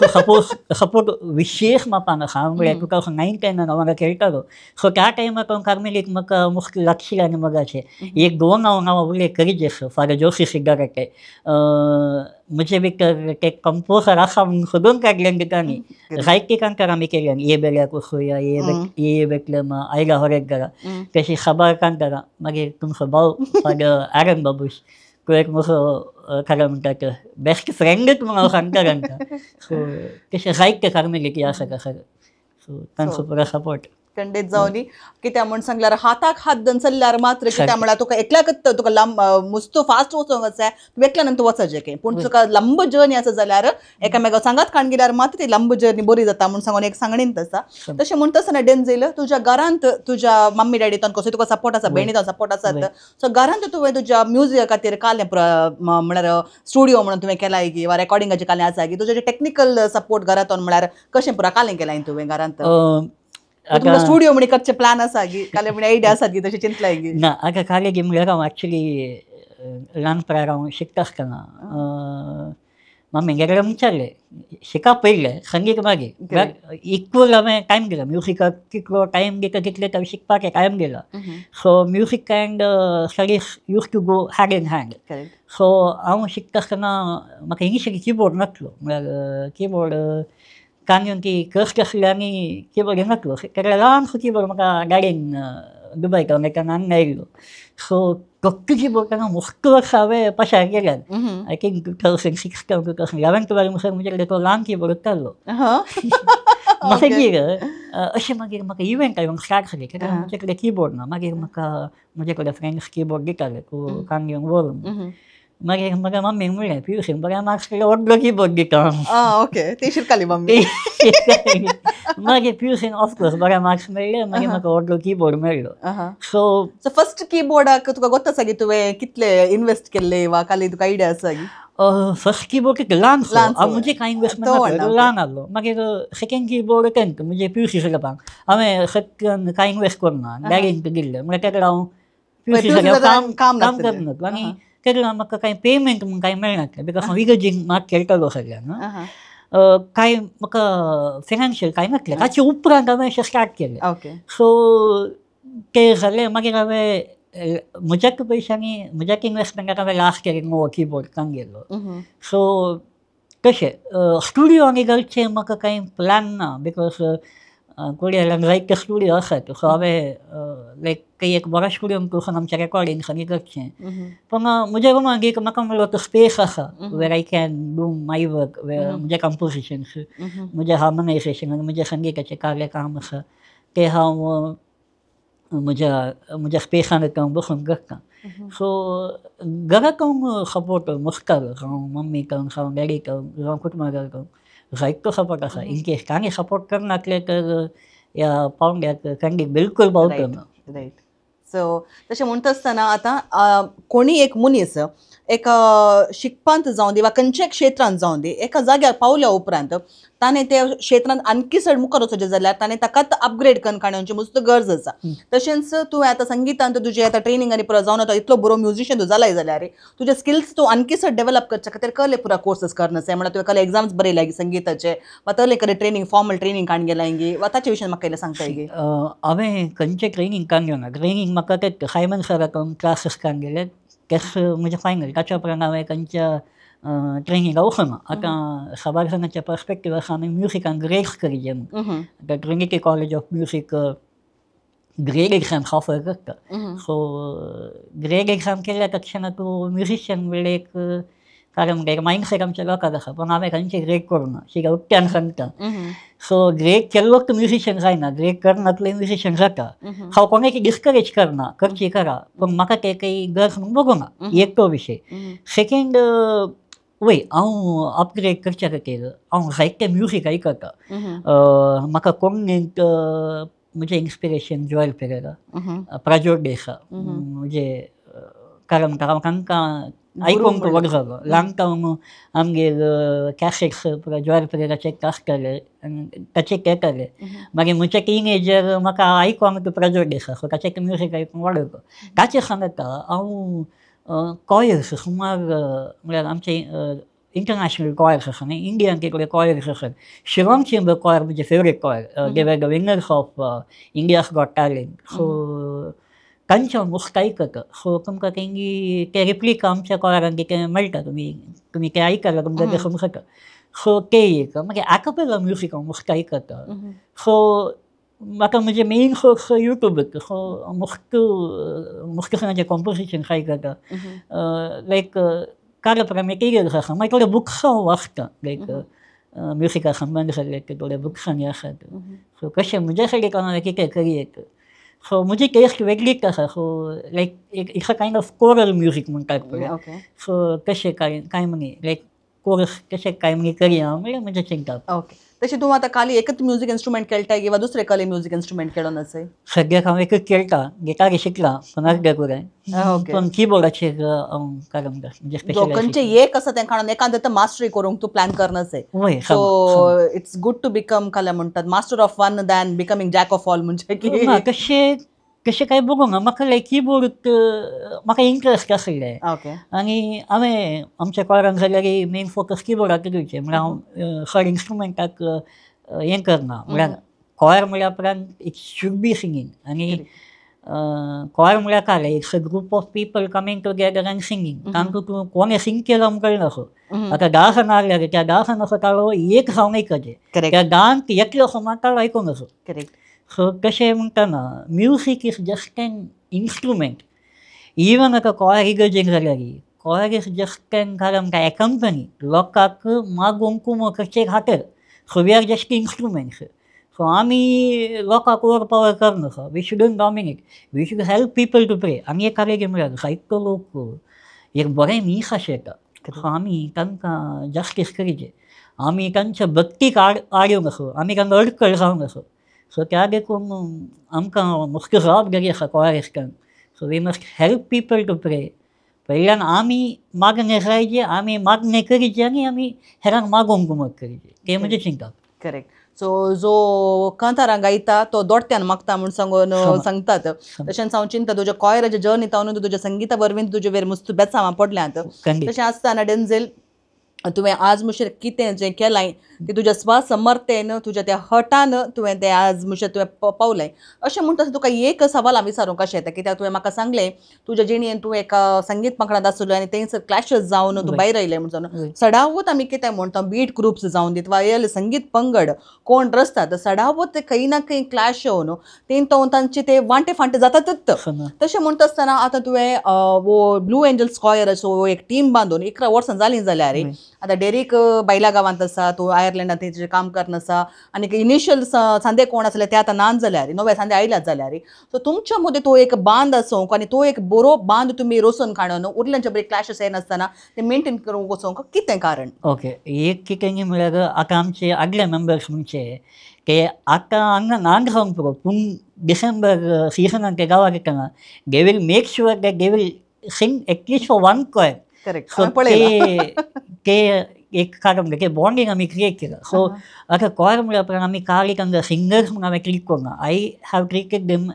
सपोर्ट विशेश मापान आसा. हांव म्हळ्यार 2009-10 हांव हांगा खेळटालो. सो त्या टायमार हांव कार्मेलीक म्हाका मोस्ट लागशिल्लें आनी मोगाचें. 1-2 नांवां उल्लेख करीत आसा. फादर जोसी सिगारेटे म्हजे भितर ते कंपोजर आसा म्हूण सोदून काडलें तांणी. जायती कांतार आमी केल्यां. ये बेल्या कुसुया, ये बेतलेमा, आयला होरेकारा तशी खबर कांतारां. मागीर तुमचो भाव फादर आरन बाबूश तो एक म्हजो खरें म्हणटात बेस्ट फ्रेंडूच म्हूण हांव सांगता तांकां. सो तशें जायते कार्मेलीटी आसात. सो तांचो पुरो सपोर्ट खंडीत जावनी. कित्याक म्हूण सांगल्यार हाताक हात धरून चल्ल्यार मात्र कित्याक म्हळ्यार तुका एकल्याकच तुका लांब मुस्तो फास्ट वचोंक जाय. तूं एकल्यान तूं वचचें की. पूण तुका लंब जर्नी आसा जाल्यार एकामेका सांगात काण गेल्यार मात्र ती लंब जर्नी बरी जाता म्हूण सांगून एक सांगणींत आसा. तशें म्हणटा आसतना डेंझेल तुज्या घरांत तुज्या मम्मी डॅडीतान कसो तुका सपोर्ट आसा, भयणीतान सपोर्ट आसात. सो घरांत तुवें तुज्या म्युजिका खातीर कालें म्हळ्यार स्टुडिओ म्हणून तुवें केलाय की वा रेकॉर्डिंगाचें कालें आसा की तुजें टेक्निकल सपोर्ट घरांतून म्हळ्यार कशें पुरा कालें केलाय तुवें घरांत. तुमकां स्टुडिओ म्हणी करचे प्लॅन आसा की काले म्हणे आयडिया आसा की तशें चिंतलाय की ना. आतां काले गे म्हळ्यार हांव एक्चुली ल्हानपणांत हांव शिकता आसतना मम्मीगेर विचारलें शिका पयलें संगीत मागीर. इक्वल हांवें टायम दिलो म्युजिकाक. कितलो टायम दिता तितले हांवें शिकपाक टायम दिलो. So music and studies use to go hand in hand. So हांव शिकता आसतना म्हाका इनिशियली किबोर्ड नासलो. म्हळ्यार किबोर्ड कांगून ती कस्ट आसली आनी किबोर्ड नासलो. तेका ल्हानसो किबोर्ड म्हाका डॅडीन दुबयता तेन्ना हांगा आयिल्लो. सो तो किबोर्ड ताका मोस्ट वर्सां हांवें पाशार केल्यात. आय थिंक 2006 2011 म्हणसर म्हजे कडेन तो ल्हान किबोर्ड उरतालो. मागीर अशें मागीर म्हाका इव्हेंट येवंक स्टार्ट जाली. कित्याक म्हजे कडेन किबोर्ड ना. मागीर म्हाका म्हजे कडेन फ्रेंड्स किबोर्ड दिताले तूं कांगून व्हरून. मागीर म्हाका मम्मीक म्हणलें PUCन बऱ्या मार्क्स केल्यार व्हडलो किबोर्ड दिता. ओके ती शिरकाली मम्मी. मागीर PUCन ऑफकोर्स बऱ्या मार्क्स मेळ्ळे. मागीर म्हाका व्हडलो किबोर्ड मेळ्ळो. सो फर्स्ट किबोर्डाक तुका गोत आसा की तुवें कितले इन्वेस्ट केल्ले वा काली तुका आयडिया आसा की. फर्स्ट किबोर्ड ल्हानसो. हांव म्हणजे कांय इन्वेस्टमेंट ल्हान आहलो. मागीर सेकेंड किबोर्ड तेंत म्हणजे PUC करपाक हांवें सेकंड कांय इन्वेस्ट करना. डॅडीन दिल्लें म्हळ्यार तेका हांव PUC काम करना. आनी तेका म्हाका कांय पेमेंट म्हूण कांय मेळनासलें. बिकॉज हांव इगर्जेक म्हाका खेळटालो सगळ्यान. कांय म्हाका फायनान्शियल कांय नासलें. ताचे उपरांत हांवें अशें स्टार्ट केलें. सो तें जालें. मागीर हांवें म्हज्याच पयशांनी म्हज्याच इन्वेस्टमेंटाक हांवें लास्ट इयर नवो किबोर्ड कांग गेलो. सो तशें स्टुडिओ आनी घरचें म्हाका कांय प्लॅन ना. बिकॉज कुडियालांक जायते स्टुडियो आसात सो हांवें लायक काही एक बरो स्टुडियोन करून आमचें रेकॉर्डींग सगळें करचें पण म्हज्या रूमाक एक म्हाका म्हणलो तो स्पेस आसा where I can do my work म्हजे कंपोजिशन्स म्हजें हार्मोनायझेशन आनी म्हजें संगीताचें काम आसा तें हांव म्हज्या स्पेसान हांव बसून करता सो घराक हांव सपोर्ट मस्तालो हांव मम्मीक हांव डॅडीक हांव कुटुंबाक जायतो सपोर्ट आसा इन केस तांणी सपोर्ट करनासले तर ह्या पावंड्याक खंडीक बिलकूल पावतो ना. रायट. सो तशें म्हणटा आसतना आतां कोणी एक मनीस एक शिकपांत जावं दी वा खंयच्याय क्षेत्रांत जावं दी एका जाग्यार पावल्या उपरांत ताणें त्या क्षेत्रांत आणकी चड मुखार वचचें जाल्यार ताणें ताकाच अपग्रेड करून काडची मस्त गरज आसा. तशेंच तुवें आतां संगीतांत तुजें आतां ट्रेनींग आनी पुरो जावन आतां इतलो बरो म्युझिशियन तूं जालाय जाल्यार तुजे स्किल्स तूं आणकी चड डेवलप करचे खातीर कसले पुरा कोर्सेस करनासय म्हणल्यार तुवें कसले एग्जाम्स बरयल्या संगीताचे वा तसले कडेन ट्रेनींग फॉर्मल ट्रेनींग काण गेलाय गी वा ताचे विशयी म्हाका इल्लें सांगताय गी. हांवें खंयचें ट्रेनींग काण घेवना. ट्रेनींग म्हाका ते सायमन सराक क्लासीस काण गेले तेच म्हजें फायनल. ताच्या उपरांत हांवें खंयच्या ट्रेनींगाक वचना. आतां साबार जाणांच्या पर्सपेक्टीव आसा आमी म्युजिकान ग्रेड्स करचे म्हणून. आतां Trinity college of music grade exams offer करता. सो ग्रेड एग्जाम केल्या तक्षण तूं म्युजिशियन म्हणल्यार एक कारण म्हणटा एक मायंडसेट आमच्या लोकांक आसा पण हांवें खंयचें ग्रेड करूना शिका उक्त्यान सांगता. सो ग्रेड केल्लो तूं म्युजिशियन जायना, ग्रेड करनातलें म्युजिशियन जाता. हांव कोणाची डिस्करेज करना करची करा पण म्हाका ते काही गरज म्हणून बघूना. एक तो विशय. सेकेंड वय हांव अपग्रेड करच्या खातीर हांव जायते म्युजीक आयकता. म्हाका कोंकणींत म्हजें इन्स्पिरेशन जोएल पेरेरा, प्राजोळ देसाय म्हणजे कारण म्हणटा हांव तांकां आयकूंक बरो जालो. ल्हानपणांत आमगेर कॅसेट्स जोएल पेरेराचे आसताले आनी ताचे केताले. मागीर म्हज्या टिनेजर म्हाका आयकूंक प्राजोळ देसाय सो ताचें म्युजीक आयकूंक वाडलो. ताचे सांगता हांव कॉयर्स सुमार म्हळ्यार आमचे इंटरनॅशनल कॉयर्स आसा न्ही इंडियान तितले कॉयर्स आसात. शिलाँग चेंबर कॉयर म्हणजे favourite coir. They were the winners of India's got talent. So तांचे हांव मस्त आयकता. सो तुमकां तेंगी ते रिप्लिका आमच्या कॉयरान कितें मेळटा तुमी ते आयकल्यार तुमकां ते समजता. सो ते एक मागीर आकापेला म्युजीक हांव मस्त आयकता. सो म्हाका म्हजें मेन सोर्स युट्यूबच. सो मस्त खंयचें कॉम्पोजिशन आयकता. लायक कार्यक्रम मॅटेरियल्स आसा मागीर थोडे बुक्स हांव वाचता लायक म्युजिका संबंद जाल्ले थोडे बुक्स आनी आसात. सो कशें म्हज्या सायडीक हांवें कितें करियेत. सो म्हजी टेस्ट वेगळीच आसा. So like it's a kind of coral music म्हणटात पळय. सो तशें कांय म्हणी लायक कोर्स तशें कांय म्हणी करया म्हणल्यार म्हजें चिंता. ओके. तशें तूं आतां खाली एकच म्युजीक इन्स्ट्रुमेंट खेळटाय किंवा दुसरे कसले म्युजीक इन्स्ट्रुमेंट खेळून आसय? सद्याक हांव एकच खेळटा. गिटार शिकला पण अर्दे पुराय. पण किबोर्डाचेर हांव काय म्हणटा म्हणजे स्पेशल खंयचें एक आसा तें काडून एकांत मास्टरी करूंक तूं प्लॅन करनासय. वय so it's good to become काय म्हणटात master of one than becoming jack of all म्हणजे की तशें कांय बघूंक म्हाका लायक किबोर्ड म्हाका इंट्रस्ट आसलें. ओके. आनी हांवें आमच्या कॉयरान जाल्यार मेन फोकस किबोर्डाक दिवचें म्हळ्यार हांव थर्ड इन्स्ट्रुमेंटाक हें करना. म्हळ्यार कॉयर म्हळ्यार उपरांत इट शूड बी सिंगींग आनी कॉयर म्हळ्यार काय it's a group of people coming together and singing. तांकां तूं कोणें सिंग केलो म्हूण कळना. सो आतां 10 जाणां आहल्यार त्या 10 जाणांचो ताळो एक जावन आयकचें. त्या 10 एकलो समान ताळो आयकूंक असो. करेक्ट. सो तशें म्हणटना music is just N instrument. Even आतां कॉयर इगर्जेक जाल्यार कॉयर इज जस्ट एन काय म्हणटा एकंपनी लोकांक मागोवंक कुमो करचे खातीर. So we are just instruments. So आमी लोकांक ओवर पावर करना. So we shouldn't dominate. We should help people to pray. आनी एक कार्य म्हळ्यार जायतो लोक एक बरें मीस आशेता. सो आमी तांकां जस्टीस करचें. आमी तांच्या भक्तीक आड्यो नसो. आमी तांकां अडखळ जावंक नसो. सो त्या देखून आमकां मस्त जबाबदारी आसा कॉयरिस्टांक. So we must help people to pray. पयल्यान आमी मागणें जायचें आमी मागणें करचें आनी आमी हेरांक मागोवंक कुमक करचें. तें म्हजें चिंतप. करेक्ट. सो जो कांतारां गायता तो दोडत्यान मागता म्हूण सांगून सांगतात. तशेंच हांव चिंता तुज्या कॉयराच्या जर्नींत हांव तुज्या संगीता वरवीं तुजे वेर मस्त बेचावां पडल्यांत. तशें आसतना डेंझेल तुवें आज मुशेर कितें जें केलां तें तुज्या स्वासमर्थेन तुज्या त्या हटान तुवें तें आज मुशेर तुवें पावलें अशें म्हणटा तुका एक सवाल हांव विचारूंक अशें येता कित्याक तुवें म्हाका सांगलें तुज्या जिणेंत तूं एका संगीत पंगडांत आसलो आनी थंयसर क्लॅशेस जावन तूं भायर आयलें म्हणून सडावत आमी कितें म्हणटा बीट ग्रुप्स जावन दित वा येले संगीत पंगड कोण रचतात सडावत ते खंय ना खंय क्लॅश येवन तें तांचे ते वांटे फांटे जातातच तशें म्हणटा आसतना आतां तुवें वो ब्लू एंजल्स कॉयराचो एक टीम बांदून 11 वर्सां जालीं जाल्यार आतां डेरीक बायला गांवांत आसा तूं आयर्लंडांत तेजें काम करन आसा आनी इनिशियल सांदे कोण आसले ते आतां नात जाल्यार नवे सांदे आयल्यात जाल्यार सो तुमच्या मदीं तो एक बांद आसूंक आनी तो एक बरो बांद तुमी रोसून काडून उरल्यांच्या बरी क्लॅशेस येनासतना ते मेंटेन करूंक वचोंक कितें कारण ओके एक कितें म्हळ्यार आतां आमचे आदले मेंबर्स म्हणचे ते आतां हांगा नांग सांग पुरो पूण डिसेंबर सिजनान ते गांवाक येतना they will make sure that they will sing at least for one choir correct so ते एक कारण ते बॉन्डिंग आमी क्रिएट केला सो आतां कॉयर म्हळ्या उपरांत आमी काल एक हांगा सिंगर्स म्हणून हांवें क्लिक करना आय हॅव ट्रिटेड देम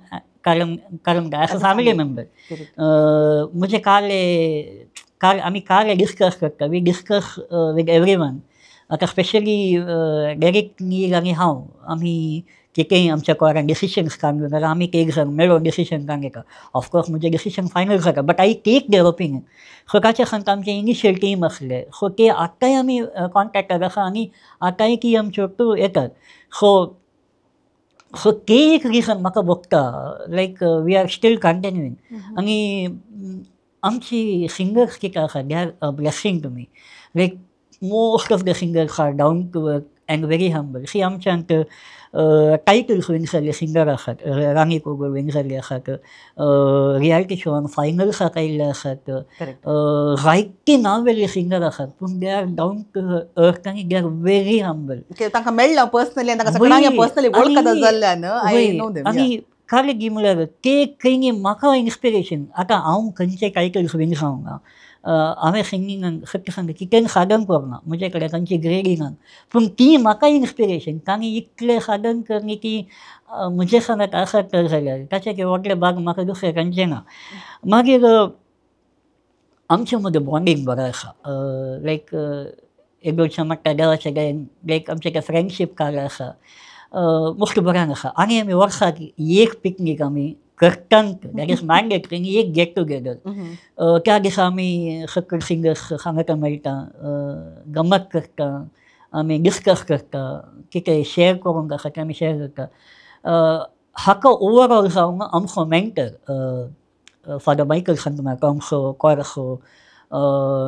कारण एज अ फॅमिली मेंबर म्हणजे काल आमी डिस्कस करता we discuss with everyone आतां स्पेशली डेरीक नील आनी हांव आमी कितेंय आमच्या कॉरान डिसिशन्स काडून जाल्यार आमी एक जण मेळून डिसिशन काडून घेता ऑफकोर्स म्हणजे डिसिशन फायनल जाता but I take their opinion so ताच्या सांगता आमचे इनिशियल टीम आसले सो ते आतांय आमी कॉन्टॅक्टार आसा आनी आतांय ती आमच्यो टू येतात सो ते एक रिजन म्हाका भोगता like we are still continuing आनी आमची सिंगर्स कितें आसा they are a blessing to me like most of the singers are down to earth and very humble सी आमच्यांत टायटल्स विन जाल्ले सिंगर आसात राणी पोगोळ विन जाल्ले आसात रियालिटी शोवान फायनल्साक आयिल्ले आसात जायती नांवेल्ले सिंगर आसात पूण दे आर डावन टू अर्थ आनी दे आर व्हेरी हंबल तांकां मेळ्ळां पर्सनली पर्सनली वळखता जाल्ल्यान आनी कालेगी म्हळ्यार ते खंय म्हाका इन्स्पिरेशन आतां हांव खंयचे टायटल्स विन जावंक हांवें सिंगिंगान सत्य सांगता कितें साधन करना म्हजे कडेन तांची ग्रेडिंगान पूण ती म्हाका इन्स्पिरेशन तांणी इतलें साधन करनी की म्हजे सांगात आसात तर जाल्यार ताचे व्हडले भाग म्हाका दुसरे खंयचे ना मागीर आमचे मदीं बॉन्डिंग बरो आसा लायक एक गोंयच्या मागता देवाचे गायन लायक आमचे ते फ्रेंडशीप कार्ड आसा मोस्ट बऱ्यान आसा आनी आमी वर्साक एक पिकनीक आमी करतात दॅट इज मॅन्डेटरी आनी एक गेट टुगेदर त्या दिसा आमी सकयल सिंगर्स सांगता मेळटा गमत करता आमी डिस्कस करता कितें शेअर करूंक आसा तें आमी शेअर करता हाका ओवरऑल जावन आमचो मेंटर फादर मायकल सांगता आमचो कॉयराचो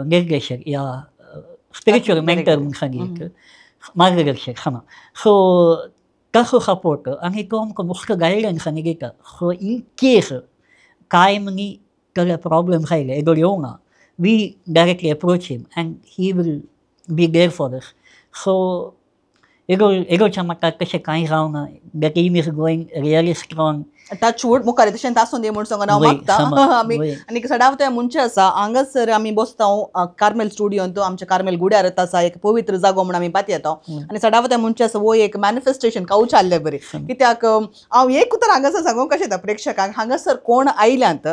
निर्देशक या स्पिरिच्युअल मेंटर म्हणून सांगितलं मार्गदर्शक हांगा सो तसो सपोर्ट आनी तो आमकां मोस्ट गायडन्सांनी दिता सो इन केस कांय मनी जाल्यार प्रॉब्लम्स आयले एदोळ येवंक ना we directly approach him and he will be there for us so एदोळच्या म्हाका तशें कांय जावना the team is going really strong touch wood मुखार तशें आसूं दी म्हणून सांगून हांव मागता आमी आनी सडावते मनशां आसा हांगासर आमी बसता कार्मेल स्टुडियोन तो आमच्या कार्मेल गुड्यारत आसा एक पवित्र जागो म्हणून आमी पाती येता आनी सडावते मनशां आसा वो एक मॅनिफेस्टेशन कावच आसलें बरें कित्याक हांव एक उतर हांगासर सांगूंक कशें येता प्रेक्षकांक हांगासर कोण आयल्यांत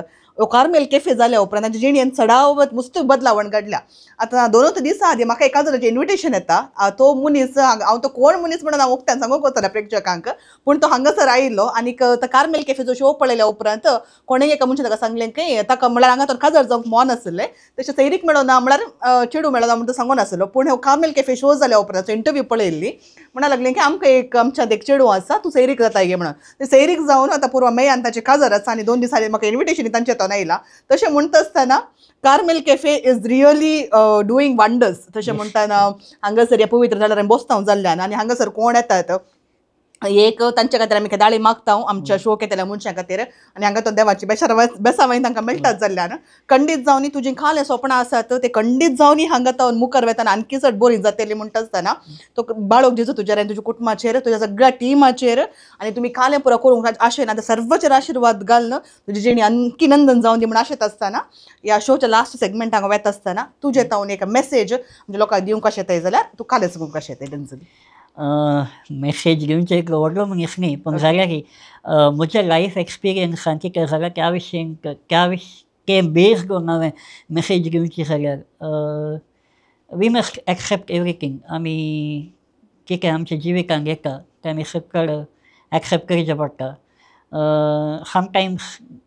कार्मेल कॅफे जाल्या उपरांत तांचे जिणेंत सडावत मस्त बदलावण घडल्या आतां 2 दिसा आदी म्हाका एका जणाचें इन्विटेशन येता तो मनीस हांव तो कोण मनीस म्हणून हांव उक्त्यान सांगूंक वचना प्रेक्षकांक पूण तो हांगासर आयिल्लो आनी कार्मेल कॅफेचो शो पळयल्या उपरांत कोणेंय एका मनशान ताका सांगलें की ताका म्हळ्यार हांगा काजार जावंक मोन आसलें तशें सैरीक मेळना म्हळ्यार चेडू मेळना म्हणून तो सांगून आसलो पूण कार्मेल कॅफे शो जाल्या उपरांत इंटरव्यू पळयल्ली म्हणून लागलें की आमकां आमच्यात एक चेडू आसा तूं सैरीक जाता गे म्हणून ते सैरीक जावन आतां पुरवा मेयान ताचें काजार आसा आनी 2 दिसांनी म्हाका इन्विटेशन तांचे येतोन आयला तशें म्हणटा आसतना Carmel cafe is really doing wonders तशें म्हणटाना हांगासर ह्या पवित्र जाल्यार बसता जाल्ल्यान आनी हांगासर कोण येतात एक तांचे खातीर आमी दाळी मागता आमच्या शो केल्या मनशां खातीर आनी हांगा तो देवाची बेसावळी तांकां मेळटात जाल्ल्यान खंडीत जावनी तुजीं खालें स्वप्नां आसात ते खंडीत जावनी हांगा तावन मुखार वेताना आणखी चड बरी जातली म्हणटा आसतना तो बाळोक दिसो तुज्यार आनी तुज्या कुटुंबाचेर तुज्या सगळ्या टिमाचेर आनी तुमी खालें पुरो करूंक आशेन आतां सर्वचेर आशिर्वाद घालन तुजी जिणी आणखी नंदन जावन दी म्हणून आशेत आसतना ह्या शोच्या लास्ट सेगमेंट हांगा वेता आसतना तुजे तावन एक मेसेज म्हणजे लोकांक दिवंक कशें येता जाल्यार तूं खालें सांगूंक कशें येता डंजली मेसेज घेवनचे एक व्हडलो मनीस न्ही पूण जाल्यार म्हज्या लायफ एक्सपिरियन्सान कितें जाल्यार त्या विशयी ते बेज करून हांवें मेसेज घेवची जाल्यार वी मस्ट एक्सेप्ट एवरीथिंग. आमी कितें आमच्या जिवितांत येता तें आमी सगळें एक्सेप्ट करचें पडटा. Sometimes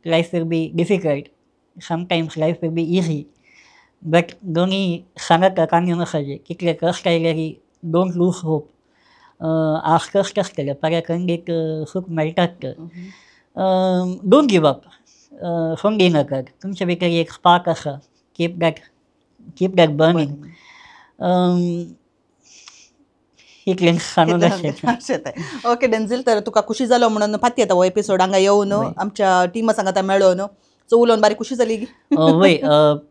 life will be difficult, sometimes life will be easy, but दोनी सांगता कान्युमसाचे कितले कश्ट आयल्यारी डोंट लूज होप. आज कश्ट आसतले परत खंडीत सूख मेळटात. Don't give up. सोंगी नाकात. तुमचे भितर एक स्पार्क आसा. Keep that burning. इतलें सांगून अशें. ओके डेंझिल, तर तुका खुशी जालो म्हणून फाती येता हो एपिसोड हांगा येवन आमच्या टिमा सांगाता मेळोन सो उलोवन बारी खुशी जाली की. वय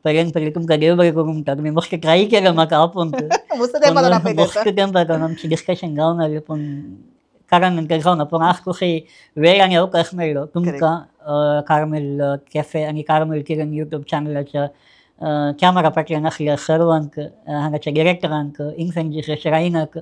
पयल्यान तुमकां देव बरें करूं म्हणटा. तुमी मस्त ट्राय केलो म्हाका आपोवंक. मस्त तेंपार मस्त तेंपार आमचें डिस्कशन जावन आसलें पूण कारण नंतर जावना. पूण आज कसोय वेळ आनी अवकाश मेळ्ळो तुमकां कार्मेल कॅफे आनी कार्मेल किरण यूट्यूब चॅनलाच्या कॅमेरा फाटल्यान आसल्या सर्वांक, हांगाच्या डिरेक्टरांक, इन्फेंट्री श्रायनाक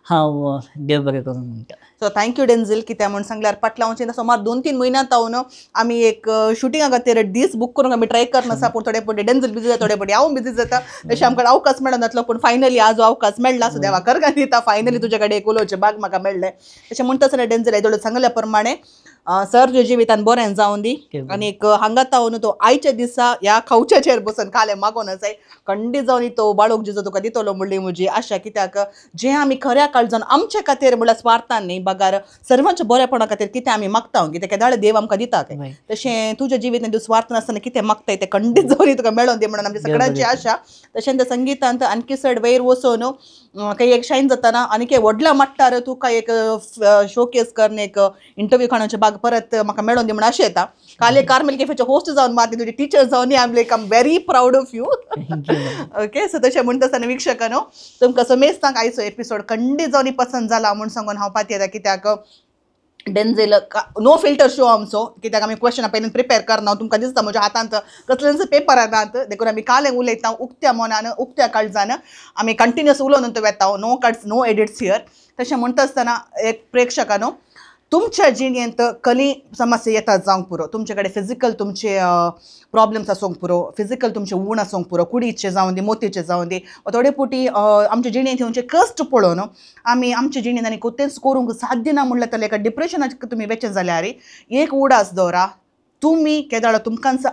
हांव देव बरें करूं म्हणटा. So thank you Denzil. कित्याक म्हूण सांगल्यार फाटल्या वचून सुमार 2-3 म्हयन्यां जावन आमी एक शुटिंगा खातीर दीस बूक करूंक आमी ट्राय करना आसा. पूण थोडे फावटी डेंझिल बिजी जाता, थोडे फावटी हांव बिजी जाता. तशें आमकां अवकाश मेळनासलो. पूण फायनली आज अवकाश मेळ्ळा. सो देवा करगा दिता फायनली तुजे कडेन एक उलोवचें भाग म्हाका मेळ्ळें. तशें म्हणटा आसतना डेंझिल येदोळे सांगल्या प्रमाणे सर तुजे जिवितान बरें जावन दी. आनी हांगा तावन तो आयच्या दिसा ह्या खावच्याचेर बसून खालें मागोन आसाय खंडीत जावन तो बाळोक जिजो तुका दितलो म्हणली म्हजी आशा. कित्याक जें आमी खऱ्या काळजान आमचे खातीर म्हळ्यार स्वार्थान न्ही बगार सर्वांच्या बरेपणा खातीर कितें आमी मागता, कित्याक केदाळे देव आमकां दिता. तशें तुज्या जिवितान तूं स्वार्थ नासतना कितें मागताय तें खंडीत जावन तुका मेळोन दी म्हणून आमच्या सगळ्यांची आशा. तशें त्या संगीतांत आणखी चड वयर वचून काही एक शायन जाताना आनी काही व्हडल्या मट्टार तुका एक शोकेस करून एक इंटरव्यू काडूचे भाग परत म्हाका मेळोन दी म्हणून अशें येता. काल एक कार्मेल कॅफेचे होस्ट जावन मात तुजी टीचर जावन I am like I am very proud of you. Okay. So तशें म्हणटा आसतना विक्षकानो तुमकां समेस्तांक आयचो एपिसोड खंडीत जावन पसंद जाला म्हूण सांगून हांव पाती येता. कित्याक डेंझिल नो फिल्टर शो आमचो. कित्याक आमी क्वेश्चना पयलीं प्रिपेर करना. तुमकां दिसता म्हज्या हातांत कसलेच पेपर येतात देखून आमी कालें उलयता उक्त्या मनान उक्त्या काळजान आमी कंटिन्युअस उलोवन वेता. No cuts no edits here. तशें म्हणटा आसतना एक प्रेक्षकानो तुमच्या जिणेंत कली समस्या येतात जावंक पुरो. तुमचे कडेन फिजिकल तुमचे प्रॉब्लेम्स आसूंक पुरो, फिजिकल तुमचे उण आसूंक पुरो, कुडीचे जावं दी मोतीचे जावं दी. थोडे फावटी आमच्या जिणेंत येवचे कश्ट पळोवन आमी आमच्या जिणेंत आनी कोतेंच करूंक साध्य ना म्हणल्यार तर एका डिप्रेशनाक तुमी वेचे जाल्यार एक उडास दवरा. तुमी केदाळ तुमकांच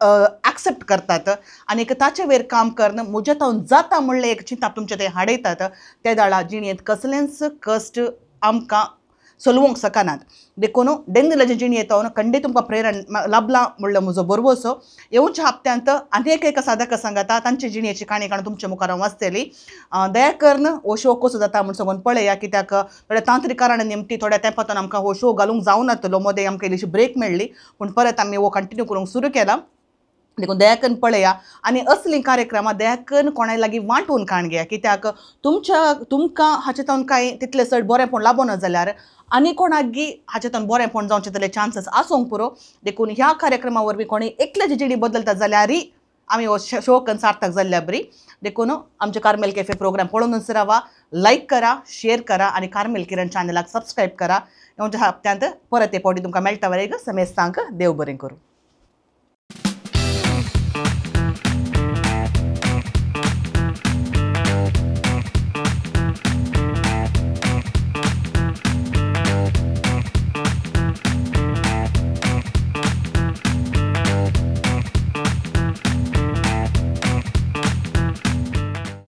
ॲक्सेप्ट करतात आनी ताचे वयर काम करून म्हज्या तावन जाता म्हणलें एक चिंता तुमचे ते हाडयतात. त्या दाळा जिणेंत कसलेंच कश्ट आमकां सोलवूंक शकनात. देखून डेंझिलाच्या जिणी येता खंडीत तुमकां प्रेरण लाभला म्हणल्यार म्हजो बरोवसो. येवच्या हप्त्यांत आनीक एका साधका सांगता तांची जिणेची काणी काणून तुमच्या मुखार वाचतली. दया करून हो शो कसो जाता म्हूण सांगून पळया. कित्याक थोड्या तांत्रीक कारणां निमती थोड्या तेंपातून आमकां हो शो घालूंक जावनासलो. मदें आमकां इल्लीशी ब्रेक मेळ्ळी पूण परत आमी हो कंटिन्यू करूंक सुरू केला. देखून दया करून पळया आनी असलीं कार्यक्रमां दया करून कोणाय लागीं वांटून काण घेया. कित्याक तुमकां हाचे तावन कांय तितलें चड बरेंपण लाबना जाल्यार आनी कोणाक हाचेतून बरेंपण जावचें तले चान्सीस आसूंक पुरो. देखून ह्या कार्यक्रमा वरवीं कोणी एकल्याची जिणी बदलता जाल्यारय आमी हो शो करून सार्थक जाल्ल्या बरी. देखून आमचे कार्मेल कॅफे प्रोग्राम पळोवनूच रावा, लायक करा, शेअर करा आनी कार्मेल किरण चॅनलाक सबस्क्रायब करा. ह्या हप्त्यांत परत एक फावटी तुमकां मेळटा वरेक समेस्तांक देव बरें करूं.